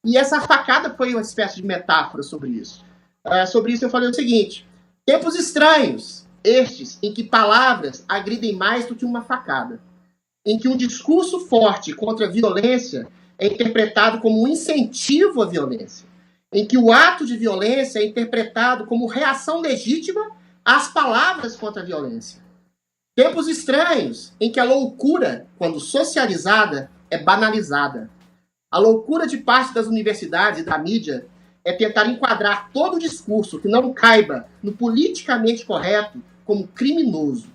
e essa facada foi uma espécie de metáfora sobre isso. Sobre isso eu falei o seguinte: tempos estranhos, estes em que palavras agridem mais do que uma facada, em que um discurso forte contra a violência é interpretado como um incentivo à violência, em que o ato de violência é interpretado como reação legítima às palavras contra a violência. Tempos estranhos, em que a loucura, quando socializada, é banalizada. A loucura de parte das universidades e da mídia é tentar enquadrar todo o discurso que não caiba no politicamente correto como criminoso.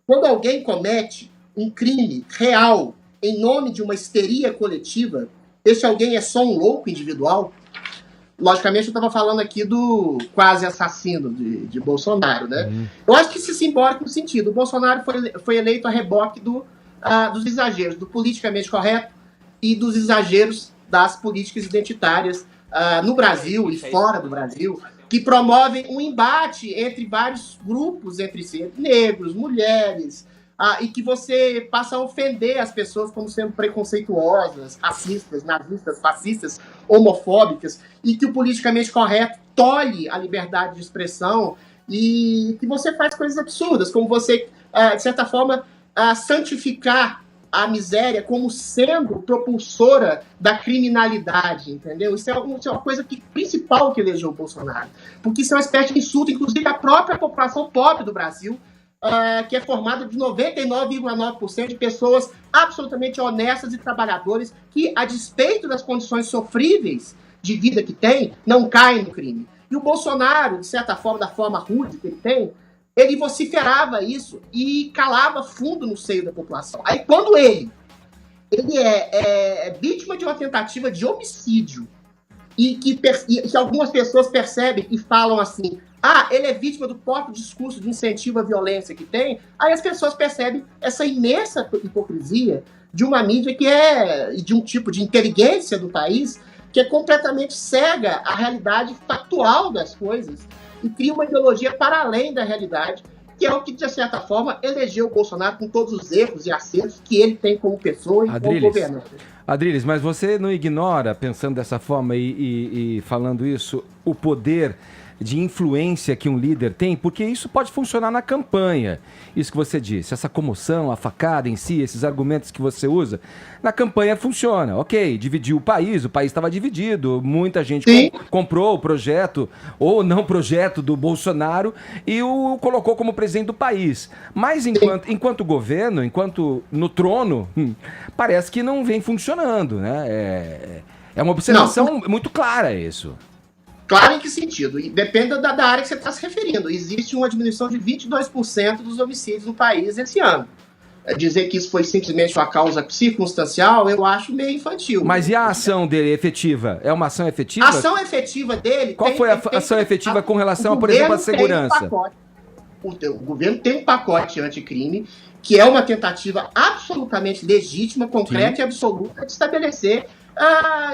Quando alguém comete um crime real em nome de uma histeria coletiva, esse alguém é só um louco individual? Logicamente, eu estava falando aqui do quase assassino de Bolsonaro, né? Eu acho que isso é simbólico no sentido. O Bolsonaro foi eleito a reboque dos exageros, do politicamente correto e dos exageros das políticas identitárias no Brasil e fora do Brasil, que promovem um embate entre vários grupos entre si, negros, mulheres, e que você passa a ofender as pessoas como sendo preconceituosas, racistas, nazistas, fascistas, homofóbicas, e que o politicamente correto tolhe a liberdade de expressão e que você faz coisas absurdas, como você, de certa forma, santificar a miséria como sendo propulsora da criminalidade, entendeu? Isso é uma coisa principal que elegeu o Bolsonaro, porque isso é uma espécie de insulto, inclusive à própria população pobre do Brasil, que é formada de 99,9% de pessoas absolutamente honestas e trabalhadoras que, a despeito das condições sofríveis de vida que tem, não caem no crime. E o Bolsonaro, de certa forma, da forma rude que ele tem, ele vociferava isso e calava fundo no seio da população. Aí, quando ele é vítima de uma tentativa de homicídio e que algumas pessoas percebem e falam assim, ele é vítima do próprio discurso de incentivo à violência que tem, aí as pessoas percebem essa imensa hipocrisia de uma mídia de um tipo de inteligência do país que é completamente cega à realidade factual das coisas e cria uma ideologia para além da realidade, que é o que, de certa forma, elegeu o Bolsonaro com todos os erros e acertos que ele tem como pessoa e como governante. Adriles, mas você não ignora, pensando dessa forma e falando isso, o poder de influência que um líder tem, porque isso pode funcionar na campanha. Isso que você disse, essa comoção, a facada em si, esses argumentos que você usa, na campanha funciona. Ok, dividiu o país estava dividido, muita gente comprou o projeto ou não projeto do Bolsonaro e o colocou como presidente do país. Mas enquanto governo, enquanto no trono, parece que não vem funcionando, né? É uma observação muito clara isso. Claro, em que sentido? E depende da área que você está se referindo. Existe uma diminuição de 22% dos homicídios no país esse ano. Dizer que isso foi simplesmente uma causa circunstancial, eu acho meio infantil. Mas e a ação dele efetiva? É uma ação efetiva? A ação efetiva dele... Qual foi a ação efetiva com relação, por exemplo, à segurança? O governo tem um pacote anticrime, que é uma tentativa absolutamente legítima, concreta e absoluta de estabelecer...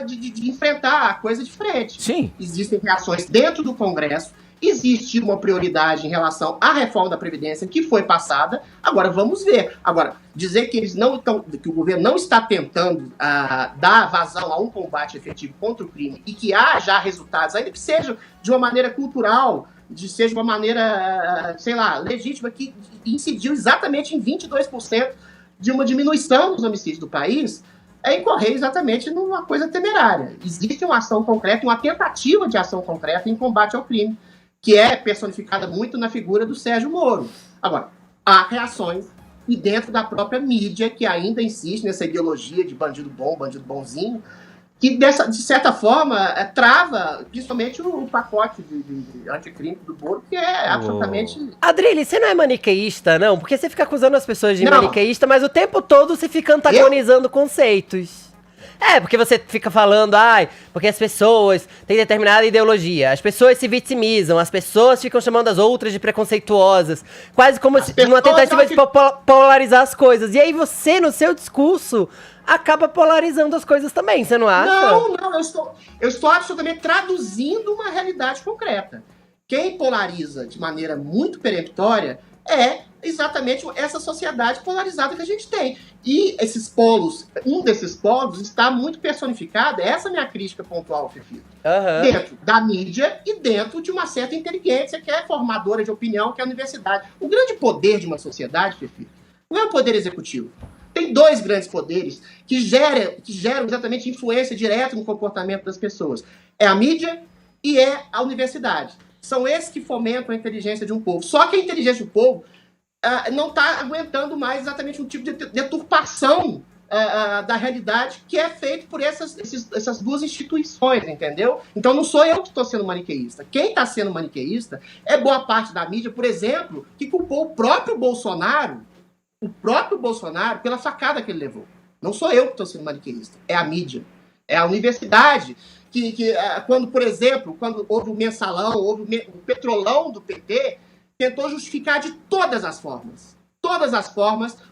De enfrentar a coisa de frente. Sim. Existem reações dentro do Congresso, existe uma prioridade em relação à reforma da Previdência que foi passada, agora vamos ver. Agora, dizer que que o governo não está tentando dar vazão a um combate efetivo contra o crime e que há já resultados, ainda que seja de uma maneira cultural, seja de uma maneira, legítima, que incidiu exatamente em 22% de uma diminuição dos homicídios do país, é incorrer exatamente numa coisa temerária. Existe uma ação concreta, uma tentativa de ação concreta em combate ao crime, que é personificada muito na figura do Sérgio Moro. Agora, há reações, e dentro da própria mídia, que ainda insiste nessa ideologia de bandido bom, bandido bonzinho, que, de certa forma, trava principalmente o pacote de anticrime do Moro, que é absolutamente... Adriles, você não é maniqueísta, não? Porque você fica acusando as pessoas de maniqueísta, mas o tempo todo você fica antagonizando conceitos. Porque você fica falando, porque as pessoas têm determinada ideologia, as pessoas se vitimizam, as pessoas ficam chamando as outras de preconceituosas, quase como numa tentativa de polarizar as coisas. E aí você, no seu discurso, acaba polarizando as coisas também, você não acha? Não, eu estou absolutamente traduzindo uma realidade concreta. Quem polariza de maneira muito peremptória é exatamente essa sociedade polarizada que a gente tem. E esses polos, um desses polos está muito personificado, essa é a minha crítica pontual, Fefito, dentro da mídia e dentro de uma certa inteligência que é formadora de opinião, que é a universidade. O grande poder de uma sociedade, Fefito, não é o poder executivo. Tem dois grandes poderes que geram exatamente influência direta no comportamento das pessoas. É a mídia e é a universidade. São esses que fomentam a inteligência de um povo. Só que a inteligência do povo não está aguentando mais exatamente um tipo de deturpação da realidade que é feito por essas duas instituições, entendeu? Então não sou eu que estou sendo maniqueísta. Quem está sendo maniqueísta é boa parte da mídia, por exemplo, que culpou o próprio Bolsonaro pela facada que ele levou. Não sou eu que estou sendo maniqueísta, é a mídia, é a universidade quando, por exemplo, quando houve o mensalão, houve o petrolão do PT, tentou justificar de todas as formas,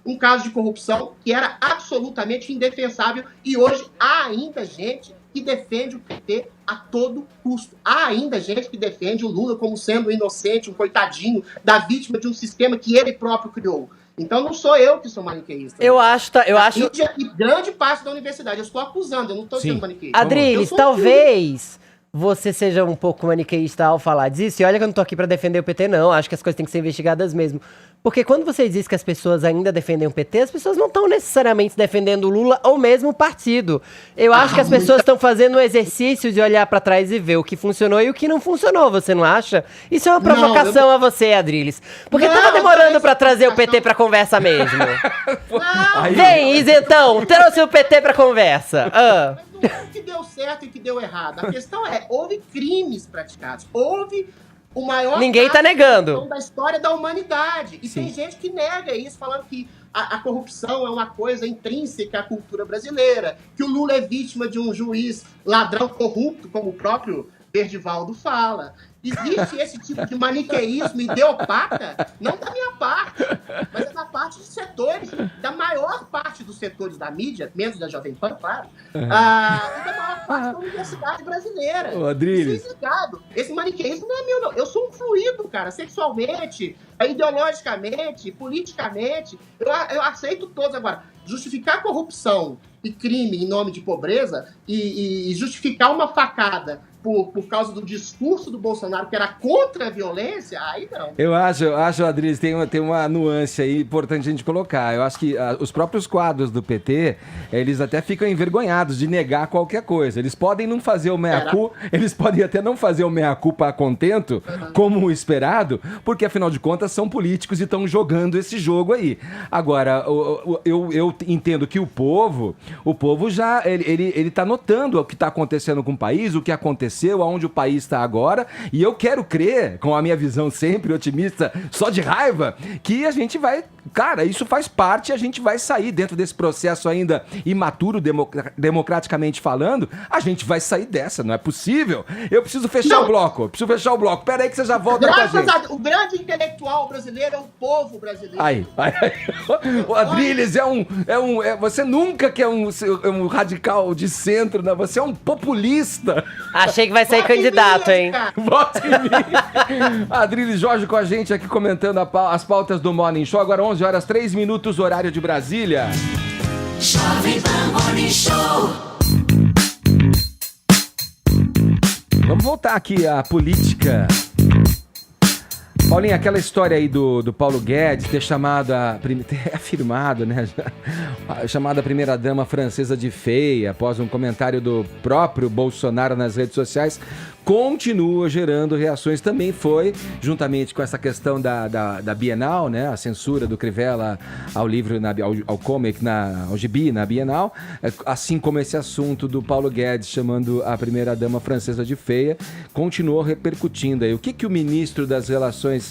um caso de corrupção que era absolutamente indefensável e hoje há ainda gente que defende o PT a todo custo. Há ainda gente que defende o Lula como sendo inocente, um coitadinho da vítima de um sistema que ele próprio criou. Então não sou eu que sou maniqueísta. Eu acho... Mídia e grande parte da universidade. Eu estou acusando, eu não estou sendo maniqueísta. Adriles, talvez você seja um pouco maniqueísta ao falar disso. E olha que eu não tô aqui pra defender o PT, não. Acho que as coisas têm que ser investigadas mesmo. Porque quando você diz que as pessoas ainda defendem o PT, as pessoas não estão necessariamente defendendo o Lula ou mesmo o partido. Eu acho que as pessoas estão fazendo o exercício de olhar pra trás e ver o que funcionou e o que não funcionou, você não acha? Isso é uma provocação a você, Adriles. Porque tava demorando pra trazer o PT pra conversa mesmo. Vem, isentão, trouxe o PT pra conversa. O que deu certo e o que deu errado. A questão é, houve crimes praticados. Houve o maior Ninguém tá negando da história da humanidade. E Sim. tem gente que nega isso, falando que a corrupção é uma coisa intrínseca à cultura brasileira, que o Lula é vítima de um juiz ladrão corrupto, como o próprio Berdivaldo fala. Existe esse tipo de maniqueísmo ideopata, não da minha parte, mas é da parte de setores, da maior parte dos setores da mídia, menos da Jovem Pan, claro, e da maior parte da universidade brasileira. Ô, Adriles. Isso é ligado. Esse maniqueísmo não é meu, não. Eu sou um fluido, cara, sexualmente, ideologicamente, politicamente. Eu aceito todos agora. Justificar corrupção e crime em nome de pobreza e justificar uma facada por causa do discurso do Bolsonaro, que era contra a violência, aí não. Eu acho, Adriles, tem uma nuance aí importante a gente colocar. Eu acho que os próprios quadros do PT, eles até ficam envergonhados de negar qualquer coisa. Eles podem não fazer o meia-culpa, eles podem até não fazer o meia-culpa a contento, como o esperado, porque afinal de contas são políticos e estão jogando esse jogo aí. Agora, eu entendo que o povo já, ele tá notando o que tá acontecendo com o país, o que aconteceu, aonde o país está agora, e eu quero crer, com a minha visão sempre otimista, só de raiva, que a gente vai, cara, isso faz parte, a gente vai sair dentro desse processo ainda imaturo, democraticamente falando, a gente vai sair dessa, não é possível. Eu preciso fechar o bloco, pera aí que você já volta com a gente. O grande intelectual brasileiro é o povo brasileiro. Aí. O Adriles você nunca que é um radical de centro, né? Você é um populista. Achei que vai sair candidato, hein? Vote em mim. Adriles Jorge com a gente aqui comentando as pautas do Morning Show. Agora 11 horas 3 minutos, horário de Brasília. Jovem Pan Morning Show. Vamos voltar aqui à política. Paulinha, aquela história aí do Paulo Guedes ter afirmado, né? Chamada a primeira-dama francesa de feia, após um comentário do próprio Bolsonaro nas redes sociais, continua gerando reações. Também foi, juntamente com essa questão da Bienal, né? A censura do Crivella ao livro, ao comic, ao gibi na Bienal, assim como esse assunto do Paulo Guedes chamando a primeira-dama francesa de feia, continuou repercutindo aí. O que o ministro das Relações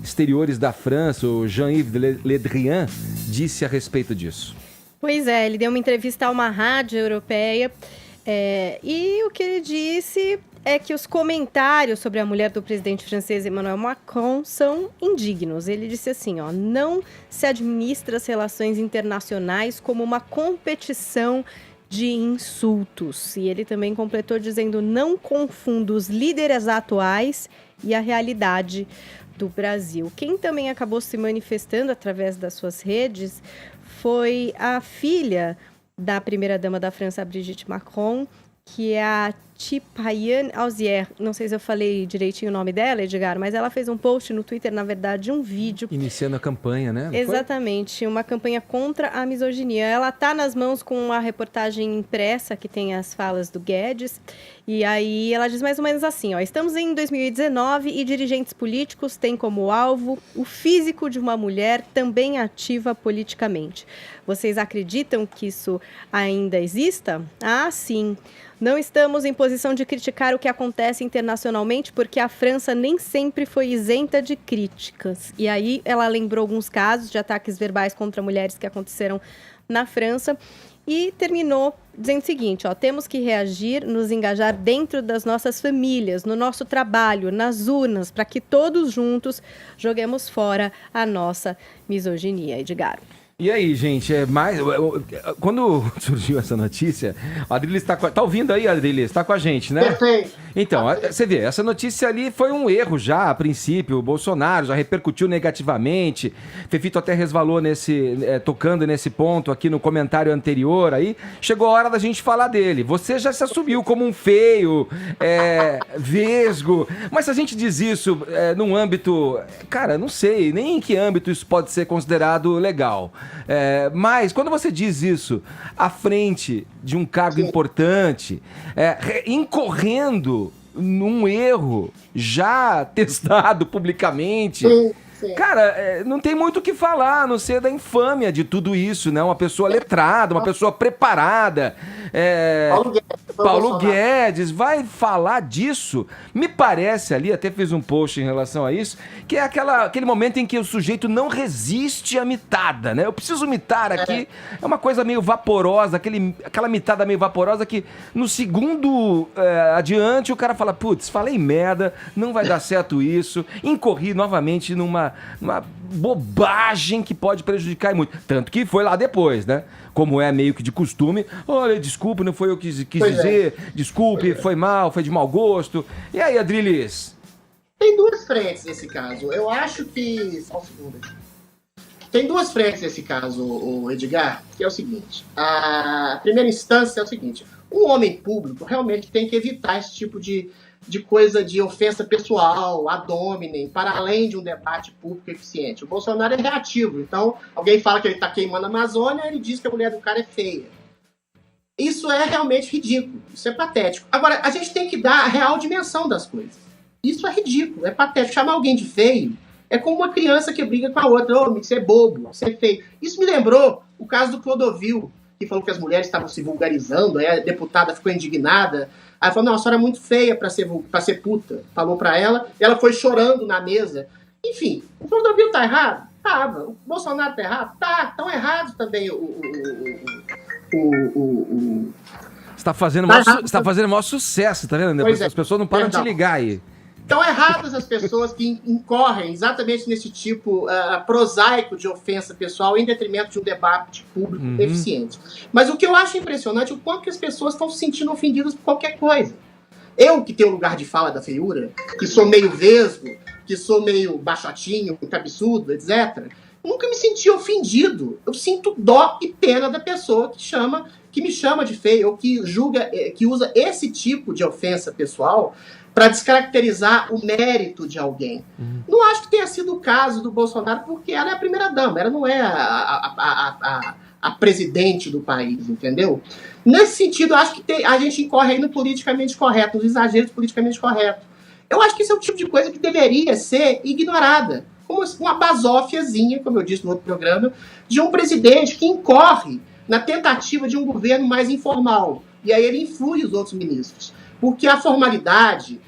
Exteriores da França, o Jean-Yves Le Drian, disse a respeito disso? Pois é, ele deu uma entrevista a uma rádio europeia e o que ele disse é que os comentários sobre a mulher do presidente francês Emmanuel Macron são indignos. Ele disse assim, não se administra as relações internacionais como uma competição de insultos. E ele também completou dizendo, não confunda os líderes atuais e a realidade do Brasil. Quem também acabou se manifestando através das suas redes foi a filha da primeira-dama da França, Brigitte Macron, que é a Tipayane Auzier. Não sei se eu falei direitinho o nome dela, Edgar, mas ela fez um post no Twitter, na verdade, um vídeo. Iniciando a campanha, né? Exatamente, uma campanha contra a misoginia. Ela está nas mãos com uma reportagem impressa que tem as falas do Guedes. E aí ela diz mais ou menos assim, estamos em 2019 e dirigentes políticos têm como alvo o físico de uma mulher também ativa politicamente. Vocês acreditam que isso ainda exista? Ah, sim. Não estamos em posição de criticar o que acontece internacionalmente, porque a França nem sempre foi isenta de críticas. E aí ela lembrou alguns casos de ataques verbais contra mulheres que aconteceram na França e terminou dizendo o seguinte, temos que reagir, nos engajar dentro das nossas famílias, no nosso trabalho, nas urnas, para que todos juntos joguemos fora a nossa misoginia, Edgar. E aí, gente, quando surgiu essa notícia, o Adriles tá ouvindo aí, Adriles? Tá com a gente, né? Perfeito. Então, você vê, essa notícia ali foi um erro já, a princípio. O Bolsonaro já repercutiu negativamente. Fefito até resvalou tocando nesse ponto aqui no comentário anterior aí. Chegou a hora da gente falar dele. Você já se assumiu como um feio, vesgo. Mas se a gente diz isso num âmbito... Cara, não sei nem em que âmbito isso pode ser considerado legal. Mas quando você diz isso à frente de um cargo importante, incorrendo num erro já testado publicamente, cara, não tem muito o que falar, a não ser da infâmia de tudo isso, né? Uma pessoa letrada, uma pessoa preparada. Paulo Guedes vai falar disso. Me parece ali, até fiz um post em relação a isso, que é aquele momento em que o sujeito não resiste à mitada, né? Eu preciso mitar aqui, é uma coisa meio vaporosa, aquela mitada meio vaporosa que no segundo adiante o cara fala, putz, falei merda, não vai dar certo isso, incorri novamente numa bobagem que pode prejudicar muito. Tanto que foi lá depois, né? Como é meio que de costume, olha, desculpe, não foi eu que quis dizer, desculpe, foi mal, foi de mau gosto. E aí, Adriles? Tem duas frentes nesse caso. Eu acho que... Só um segundo aqui. Tem duas frentes nesse caso, o Edgar, que é o seguinte. A primeira instância é o seguinte. Um homem público realmente tem que evitar esse tipo de coisa de ofensa pessoal, ad hominem, para além de um debate público eficiente. O Bolsonaro é reativo, então alguém fala que ele está queimando a Amazônia, ele diz que a mulher do cara é feia. Isso é realmente ridículo, isso é patético. Agora, a gente tem que dar a real dimensão das coisas. Isso é ridículo, é patético. Chamar alguém de feio é como uma criança que briga com a outra. Você é bobo, você é feio. Isso me lembrou o caso do Clodovil, que falou que as mulheres estavam se vulgarizando, aí a deputada ficou indignada. Aí falou, não, a senhora é muito feia pra ser puta. Falou pra ela, e ela foi chorando na mesa. Enfim, o Clodovil tá errado? Tava. O Bolsonaro tá errado? Tá. Estão errados também Você tá fazendo o maior sucesso, tá vendo? As pessoas não param de te ligar aí. Estão erradas as pessoas que incorrem exatamente nesse tipo prosaico de ofensa pessoal em detrimento de um debate público eficiente. Mas o que eu acho impressionante é o quanto que as pessoas estão se sentindo ofendidas por qualquer coisa. Eu, que tenho lugar de fala da feiura, que sou meio vesgo, que sou meio baixotinho, cabeçudo, etc., nunca me senti ofendido. Eu sinto dó e pena da pessoa que me chama de feio, ou que julga, que usa esse tipo de ofensa pessoal para descaracterizar o mérito de alguém. Não acho que tenha sido o caso do Bolsonaro, porque ela é a primeira-dama, ela não é a presidente do país, entendeu? Nesse sentido, acho que a gente incorre aí no politicamente correto, nos exageros politicamente corretos. Eu acho que esse é o tipo de coisa que deveria ser ignorada, como uma basófiazinha, como eu disse no outro programa, de um presidente que incorre na tentativa de um governo mais informal. E aí ele influi os outros ministros. Porque a formalidade,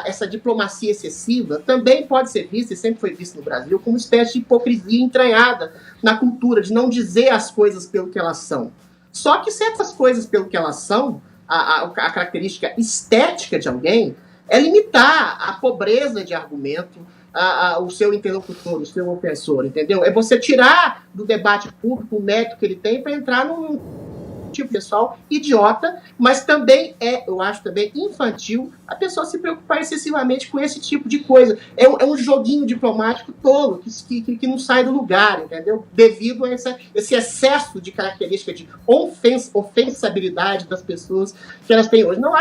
essa diplomacia excessiva, também pode ser vista, e sempre foi vista no Brasil, como uma espécie de hipocrisia entranhada na cultura, de não dizer as coisas pelo que elas são. Só que se essas coisas pelo que elas são, a característica estética de alguém, é limitar a pobreza de argumento, o seu interlocutor, o seu ofensor, entendeu? É você tirar do debate público o mérito que ele tem para entrar num tipo pessoal idiota, mas também eu acho também infantil a pessoa se preocupar excessivamente com esse tipo de coisa. É um joguinho diplomático tolo, que não sai do lugar, entendeu? Devido a esse excesso de característica de ofensabilidade das pessoas que elas têm hoje. Não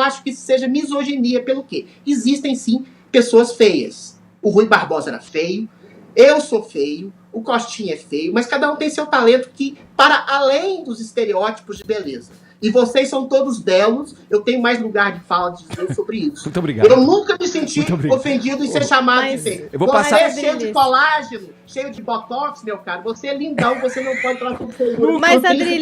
acho que isso seja misoginia, pelo quê? Existem sim pessoas feias. O Rui Barbosa era feio, eu sou feio, o Costinha é feio, mas cada um tem seu talento que, para além dos estereótipos de beleza. E vocês são todos belos, eu tenho mais lugar de fala de dizer sobre isso. Muito obrigado. Eu nunca me senti ofendido em ser chamado de feio. Eu vou passar... Você é cheio de colágeno, cheio de botox, meu caro, você é lindão, você não pode falar sobre feio. Mas, Adriles,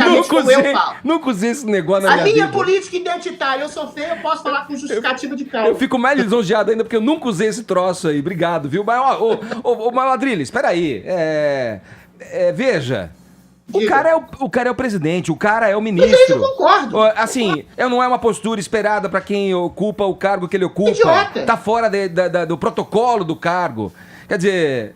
nunca usei esse negócio na minha vida. A minha política identitária, eu sou feio, eu posso falar com justificativa de causa. Eu fico mais lisonjeado ainda porque eu nunca usei esse troço aí. Obrigado, viu? Mas, Adriles, espera aí. Veja... O cara é o presidente, o cara é o ministro. Mas eu concordo. Assim, não é uma postura esperada pra quem ocupa o cargo que ele ocupa. Idiota. Tá fora do protocolo do cargo. Quer dizer,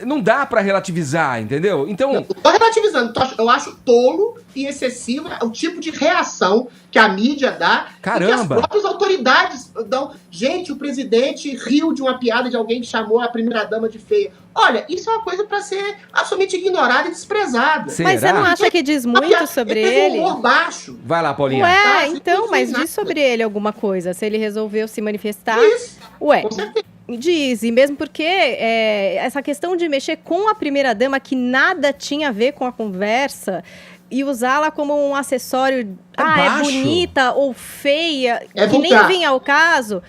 não dá pra relativizar, entendeu? Então... Não tô relativizando, eu acho tolo e excessivo o tipo de reação que a mídia dá. Caramba! E que as próprias autoridades dão. Gente, o presidente riu de uma piada de alguém que chamou a primeira-dama de feia. Olha, isso é uma coisa pra ser absolutamente ignorada e desprezada. Será? Mas você não acha que diz muito sobre ele? Um humor baixo. Vai lá, Paulinha. Ué, então, mas diz sobre ele alguma coisa. Se ele resolveu se manifestar... Isso, ué, com certeza. diz, e mesmo porque essa questão de mexer com a primeira-dama, que nada tinha a ver com a conversa, e usá-la como um acessório, é bonita ou feia, que vulgar. nem vinha ao caso,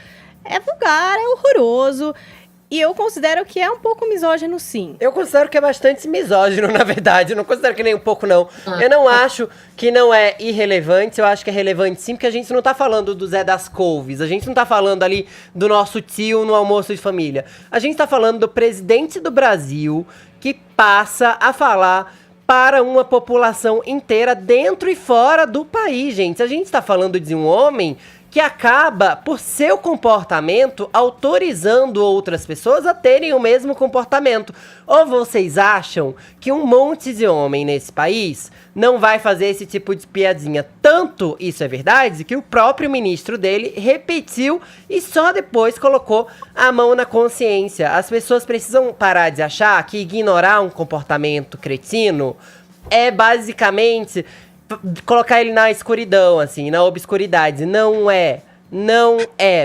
é vulgar, é horroroso. E eu considero que é um pouco misógino, sim. Eu considero que é bastante misógino, na verdade. Eu não considero que nem um pouco, não. Eu não acho que não é irrelevante. Eu acho que é relevante, sim, porque a gente não tá falando do Zé das Couves. A gente não tá falando ali do nosso tio no almoço de família. A gente tá falando do presidente do Brasil que passa a falar para uma população inteira dentro e fora do país, gente. A gente tá falando de um homem que acaba, por seu comportamento, autorizando outras pessoas a terem o mesmo comportamento. Ou vocês acham que um monte de homem nesse país não vai fazer esse tipo de piadinha? Tanto isso é verdade que o próprio ministro dele repetiu e só depois colocou a mão na consciência. As pessoas precisam parar de achar que ignorar um comportamento cretino é basicamente colocar ele na escuridão, assim, na obscuridade. Não é.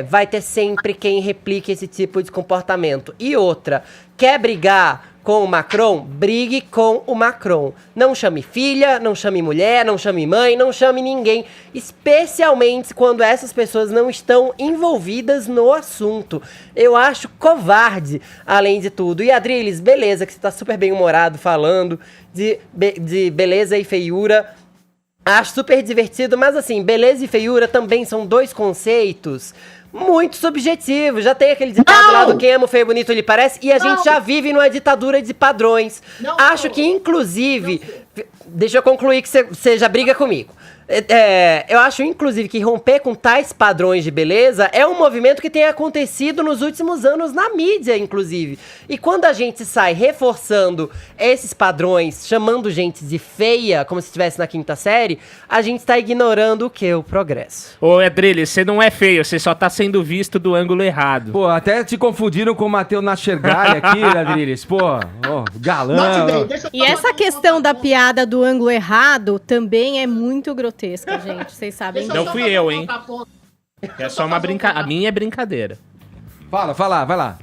Vai ter sempre quem replique esse tipo de comportamento. E outra, quer brigar com o Macron? Brigue com o Macron. Não chame filha, não chame mulher, não chame mãe, não chame ninguém. Especialmente quando essas pessoas não estão envolvidas no assunto. Eu acho covarde, além de tudo. E Adriles, beleza, que você tá super bem-humorado falando de beleza e feiura. Acho super divertido, mas assim, beleza e feiura também são dois conceitos muito subjetivos. Já tem aquele ditado lá do quem ama o feio bonito lhe parece, e a gente já vive numa ditadura de padrões. Acho que, inclusive, deixa eu concluir que você já briga comigo. Eu acho, inclusive, que romper com tais padrões de beleza é um movimento que tem acontecido nos últimos anos na mídia, inclusive. E quando a gente sai reforçando esses padrões, chamando gente de feia, como se estivesse na quinta série, a gente tá ignorando o quê? O progresso. Ô, Edrilles, você não é feio, você só tá sendo visto do ângulo errado. Pô, até te confundiram com o Matheus Nachergali aqui, Adriles. Pô, galã. E essa questão da piada do ângulo errado também é muito grotesca, gente. Vocês sabem. Não fui eu, hein? É só uma brincadeira. A minha é brincadeira. Vai lá.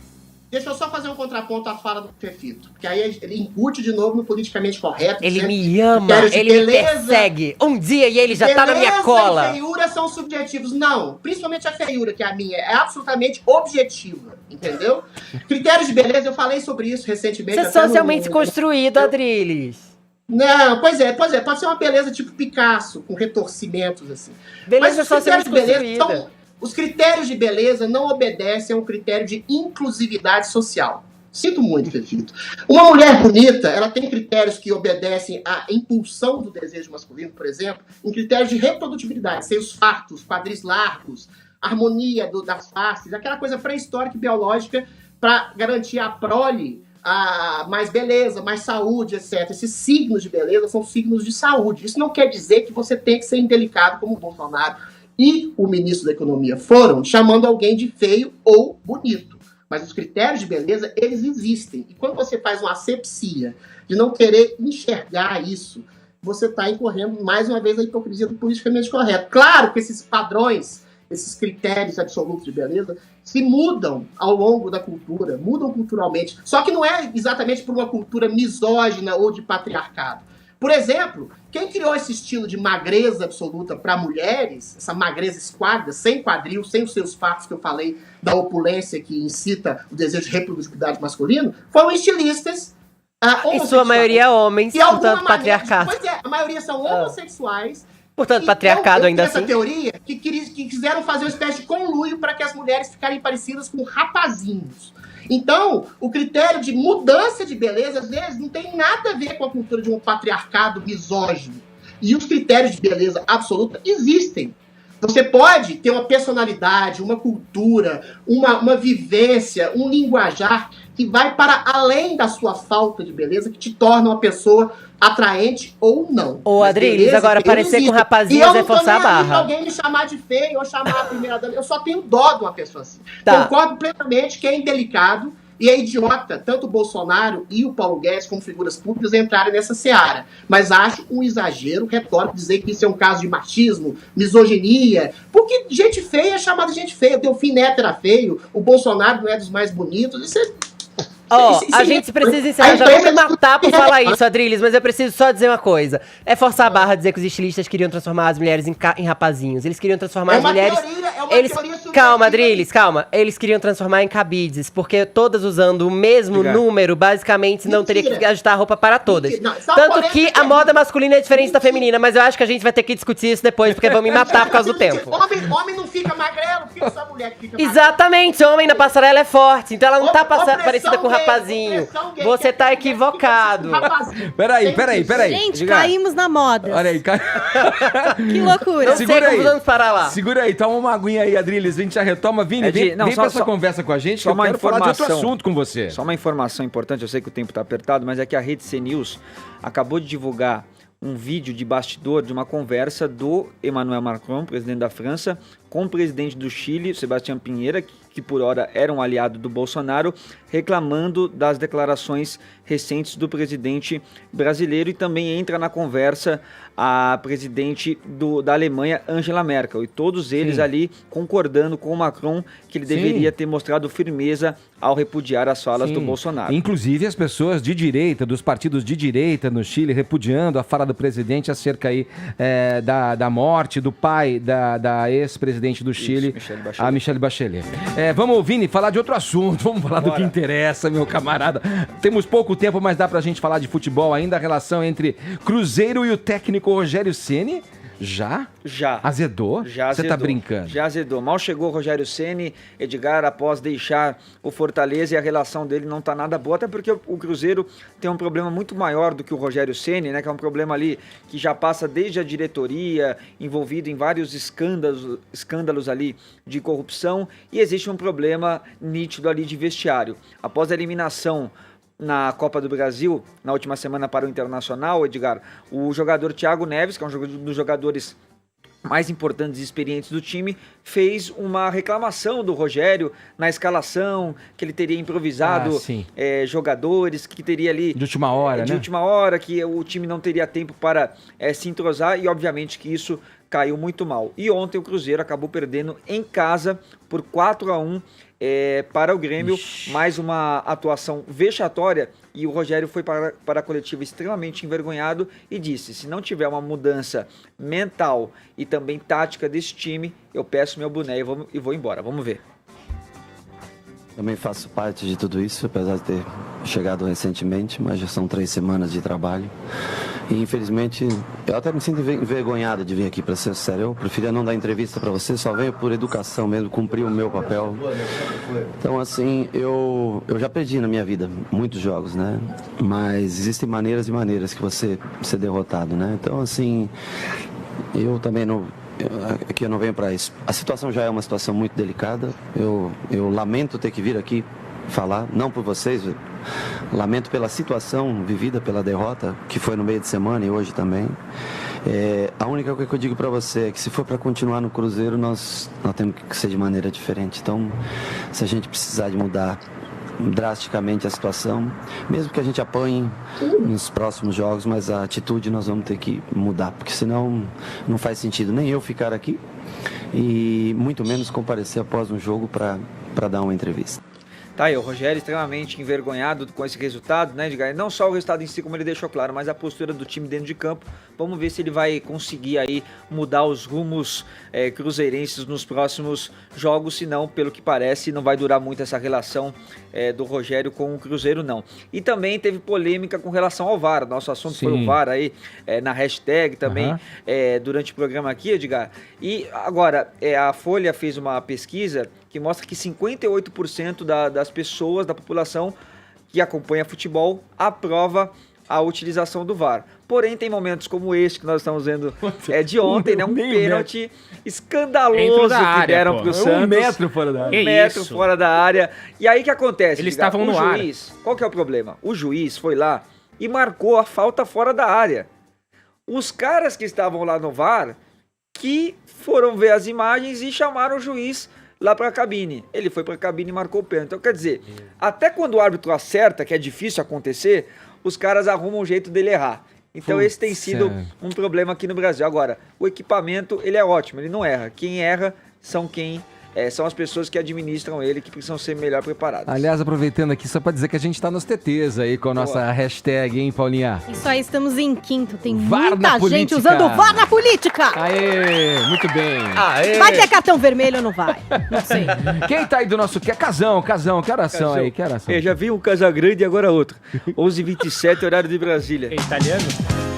Deixa eu só fazer um contraponto à fala do Fefito. Porque aí ele incute de novo no politicamente correto. Ele me ama, ele me persegue. Um dia e ele já tá na minha cola. Beleza e feiura são subjetivos. Não, principalmente a feiura, que é a minha, é absolutamente objetiva. Entendeu? Critérios de beleza, eu falei sobre isso recentemente. Isso é socialmente construído, Adriles. Não, pois é, pode ser uma beleza tipo Picasso, com retorcimentos, assim. Beleza socialmente construída. Os critérios de beleza não obedecem a um critério de inclusividade social. Sinto muito, Fefito. Uma mulher bonita, ela tem critérios que obedecem à impulsão do desejo masculino, por exemplo, em critérios de reprodutibilidade, seios fartos, quadris largos, harmonia das faces, aquela coisa pré-histórica e biológica para garantir a prole, mais beleza, mais saúde, etc. Esses signos de beleza são signos de saúde. Isso não quer dizer que você tem que ser indelicado como o Bolsonaro e o ministro da Economia foram, chamando alguém de feio ou bonito. Mas os critérios de beleza, eles existem. E quando você faz uma asepsia de não querer enxergar isso, você está incorrendo, mais uma vez, a hipocrisia do politicamente correto. Claro que esses padrões, esses critérios absolutos de beleza, se mudam ao longo da cultura, mudam culturalmente. Só que não é exatamente por uma cultura misógina ou de patriarcado. Por exemplo, quem criou esse estilo de magreza absoluta para mulheres, essa magreza esquadra, sem quadril, sem os seus fatos que eu falei, da opulência que incita o desejo de reprodutibilidade masculino, foram estilistas em sua maioria homens, portanto patriarcado. Pois é, a maioria são homossexuais. Portanto, patriarcado ainda assim. Essa teoria que quiseram fazer uma espécie de conluio para que as mulheres ficarem parecidas com rapazinhos. Então, o critério de mudança de beleza, às vezes, não tem nada a ver com a cultura de um patriarcado misógino. E os critérios de beleza absoluta existem. Você pode ter uma personalidade, uma cultura, uma vivência, um linguajar que vai para além da sua falta de beleza, que te torna uma pessoa atraente ou não. Ô, Adriles, agora parecer com rapazinhos é forçar a barra. Se alguém me chamar de feio ou chamar a primeira dama, eu só tenho dó de uma pessoa assim. Tá. Concordo plenamente que é indelicado e é idiota, tanto o Bolsonaro e o Paulo Guedes, como figuras públicas, entrarem nessa seara. Mas acho um exagero retórico dizer que isso é um caso de machismo, misoginia, porque gente feia é chamada de gente feia. O Delfim Neto era feio, o Bolsonaro não é dos mais bonitos, isso é... A gente precisa encerrar. Já vou me matar por falar isso, Adriles, mas eu preciso só dizer uma coisa. É forçar a barra dizer que os estilistas queriam transformar as mulheres em rapazinhos. Eles queriam transformar as mulheres... Calma, Adriles, calma. Eles queriam transformar em cabides, porque todas usando o mesmo número, basicamente, não teria que ajustar a roupa para todas. Tanto que a moda masculina é diferente da feminina, mas eu acho que a gente vai ter que discutir isso depois, porque vão me matar por causa do tempo. Homem não fica magrelo, fica só mulher que fica magrelo. Exatamente, homem na passarela é forte, então ela não tá parecida com rapazinho. Você tá equivocado. Peraí. Gente, caímos na moda. Olha aí, Que loucura. Não sei como vamos parar lá. Segura aí, toma uma aguinha aí, Adriles, a gente já retoma. Vini, vem pra essa conversa com a gente, que eu quero falar de outro assunto com você. Só uma informação importante, eu sei que o tempo tá apertado, mas é que a Rede CNews acabou de divulgar um vídeo de bastidor de uma conversa do Emmanuel Macron, presidente da França, com o presidente do Chile, Sebastián Pinheira, que por hora era um aliado do Bolsonaro, reclamando das declarações recentes do presidente brasileiro, e também entra na conversa a presidente da Alemanha, Angela Merkel, e todos eles ali concordando com o Macron que ele deveria ter mostrado firmeza ao repudiar as falas do Bolsonaro. Inclusive as pessoas de direita, dos partidos de direita no Chile, repudiando a fala do presidente acerca aí da morte do pai da ex-presidente do Chile, a Michelle Bachelet. Vamos, Vini, falar de outro assunto, vamos falar do que interessa, meu camarada. Temos pouco tempo, mas dá pra gente falar de futebol ainda, a relação entre Cruzeiro e o técnico Rogério Ceni. Já? Já. Azedou? Já azedou. Você tá brincando? Já azedou. Mal chegou o Rogério Ceni, Edgar, após deixar o Fortaleza, e a relação dele não tá nada boa, até porque o Cruzeiro tem um problema muito maior do que o Rogério Ceni, né? Que é um problema ali que já passa desde a diretoria, envolvido em vários escândalos ali de corrupção, e existe um problema nítido ali de vestiário. Após a eliminação na Copa do Brasil, na última semana para o Internacional, Edgar, o jogador Thiago Neves, que é um dos jogadores mais importantes e experientes do time, fez uma reclamação do Rogério na escalação, que ele teria improvisado jogadores, que teria ali... De última hora, de última hora, que o time não teria tempo para se entrosar, e obviamente que isso caiu muito mal. E ontem o Cruzeiro acabou perdendo em casa por 4-1 para o Grêmio. Mais uma atuação vexatória, e o Rogério foi para a coletiva extremamente envergonhado e disse: se não tiver uma mudança mental e também tática desse time, eu peço meu boné e vou embora. Vamos ver. Também faço parte de tudo isso, apesar de ter chegado recentemente, mas já são 3 semanas de trabalho. E infelizmente, eu até me sinto envergonhado de vir aqui, para ser sério. Eu preferia não dar entrevista para você, só venho por educação mesmo, cumprir o meu papel. Então, assim, eu já perdi na minha vida muitos jogos, né? Mas existem maneiras e maneiras que você ser derrotado, né? Então, assim, eu também não... Aqui eu não venho para isso. A situação já é uma situação muito delicada. Eu lamento ter que vir aqui falar, não por vocês, lamento pela situação vivida, pela derrota, que foi no meio de semana e hoje também. A única coisa que eu digo para você é que se for para continuar no Cruzeiro, nós temos que ser de maneira diferente. Então, se a gente precisar de mudar drasticamente a situação, mesmo que a gente apanhe nos próximos jogos, mas a atitude nós vamos ter que mudar, porque senão não faz sentido nem eu ficar aqui e muito menos comparecer após um jogo para dar uma entrevista. Tá aí, o Rogério extremamente envergonhado com esse resultado, né, Edgar? Não só o resultado em si, como ele deixou claro, mas a postura do time dentro de campo. Vamos ver se ele vai conseguir aí mudar os rumos cruzeirenses nos próximos jogos, senão, pelo que parece, não vai durar muito essa relação do Rogério com o Cruzeiro, não. E também teve polêmica com relação ao VAR. Nosso assunto foi o VAR aí, na hashtag também, durante o programa aqui, Edgar. E agora, a Folha fez uma pesquisa que mostra que 58% das pessoas, da população que acompanha futebol, aprova a utilização do VAR. Porém, tem momentos como este que nós estamos vendo de ontem, né? Um pênalti escandaloso que deram pro Santos. 1 metro fora da área. 1 metro fora da área. E aí o que acontece? Eles estavam no ar. Qual que é o problema? O juiz foi lá e marcou a falta fora da área. Os caras que estavam lá no VAR, que foram ver as imagens e chamaram o juiz lá para a cabine. Ele foi para a cabine e marcou o pênalti. Então, quer dizer, até quando o árbitro acerta, que é difícil acontecer, os caras arrumam um jeito dele errar. Então esse tem sido um problema aqui no Brasil. Agora, o equipamento, ele é ótimo, ele não erra. Quem erra são as pessoas que administram ele, que precisam ser melhor preparadas. Aliás, aproveitando aqui, só pra dizer que a gente tá nos TTs aí com a nossa hashtag, hein, Paulinha? Isso aí, estamos em quinto. Tem VAR na muita gente política. usando o VAR na política. Aê, muito bem. Vai ter cartão vermelho ou não vai? Não sei. Quem tá aí do nosso... Casão, que oração aí, que oração. Já vi um Casagrande e agora outro. 11h27, horário de Brasília. É italiano?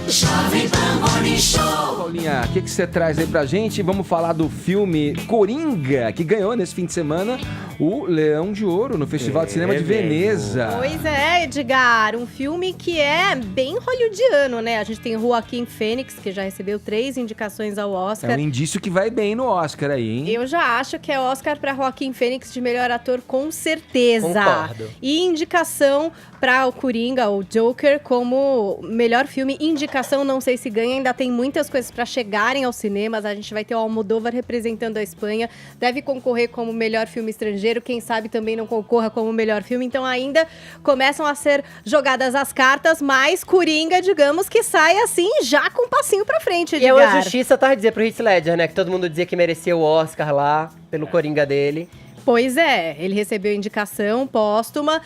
Jovem Pan Morning Show. Paulinha, o que você traz aí pra gente? Vamos falar do filme Coringa, que ganhou nesse fim de semana o Leão de Ouro no Festival de Cinema de Veneza. Pois é, Edgar, um filme que é bem hollywoodiano, né? A gente tem Joaquim Fênix, que já recebeu 3 indicações ao Oscar. É um indício que vai bem no Oscar aí, hein? Eu já acho que é Oscar pra Joaquim Fênix de melhor ator, com certeza. Concordo. E indicação pra o Coringa, o Joker, como melhor filme. Indicação, não sei se ganha, ainda tem muitas coisas pra chegarem aos cinemas. A gente vai ter o Almodóvar representando a Espanha, deve concorrer como melhor filme estrangeiro, quem sabe também não concorra como melhor filme. Então ainda começam a ser jogadas as cartas, mas Coringa, digamos que sai assim, já com um passinho pra frente, Edgar. E a justiça tá a dizer pro Heath Ledger, né? Que todo mundo dizia que merecia o Oscar lá, pelo Coringa dele. Pois é, ele recebeu indicação póstuma.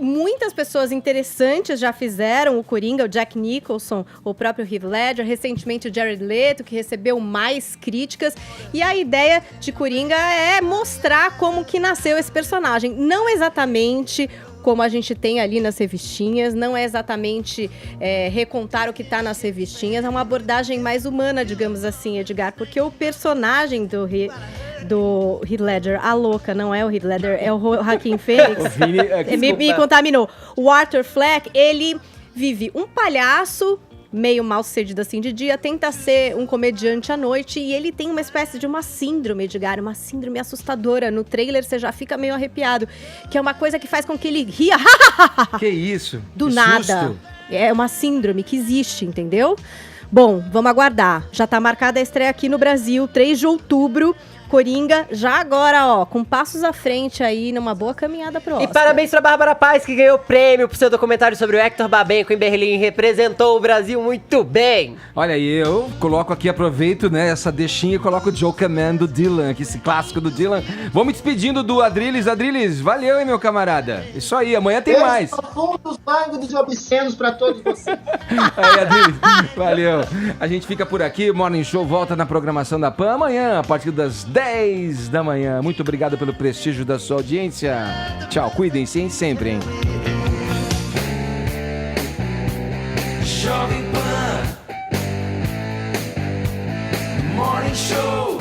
Muitas pessoas interessantes já fizeram o Coringa, o Jack Nicholson, o próprio Heath Ledger, recentemente o Jared Leto, que recebeu mais críticas. E a ideia de Coringa é mostrar como que nasceu esse personagem. Não exatamente como a gente tem ali nas revistinhas, não é exatamente recontar o que está nas revistinhas, é uma abordagem mais humana, digamos assim, Edgar, porque o personagem do Heath Ledger, a louca, não é o Heath Ledger, é o Joaquim Fênix. me contaminou. O Arthur Fleck, ele vive um palhaço meio mal sucedido assim de dia, tenta ser um comediante à noite e ele tem uma espécie de uma síndrome, Edgar, uma síndrome assustadora. No trailer você já fica meio arrepiado, que é uma coisa que faz com que ele ria. Que isso? Do que nada. Susto. É uma síndrome que existe, entendeu? Bom, vamos aguardar. Já tá marcada a estreia aqui no Brasil, 3 de outubro. Coringa, já agora, ó, com passos à frente aí, numa boa caminhada pro Oscar. E parabéns pra Bárbara Paz, que ganhou o prêmio pro seu documentário sobre o Hector Babenco em Berlim. Representou o Brasil muito bem. Olha aí, eu coloco aqui, aproveito, né, essa deixinha e coloco o Joker Man do Dylan, aqui, esse clássico do Dylan. Vamos despedindo do Adrilles. Adrilles, valeu, hein, meu camarada. Isso aí, amanhã tem mais. Fundos válidos e obscenos pra todos vocês. Aí, Adrilles, valeu. A gente fica por aqui, o Morning Show volta na programação da PAN amanhã, a partir das 10 da manhã. Muito obrigado pelo prestígio da sua audiência. Tchau, cuidem-se, hein, sempre, hein. Jovem Pan Morning Show.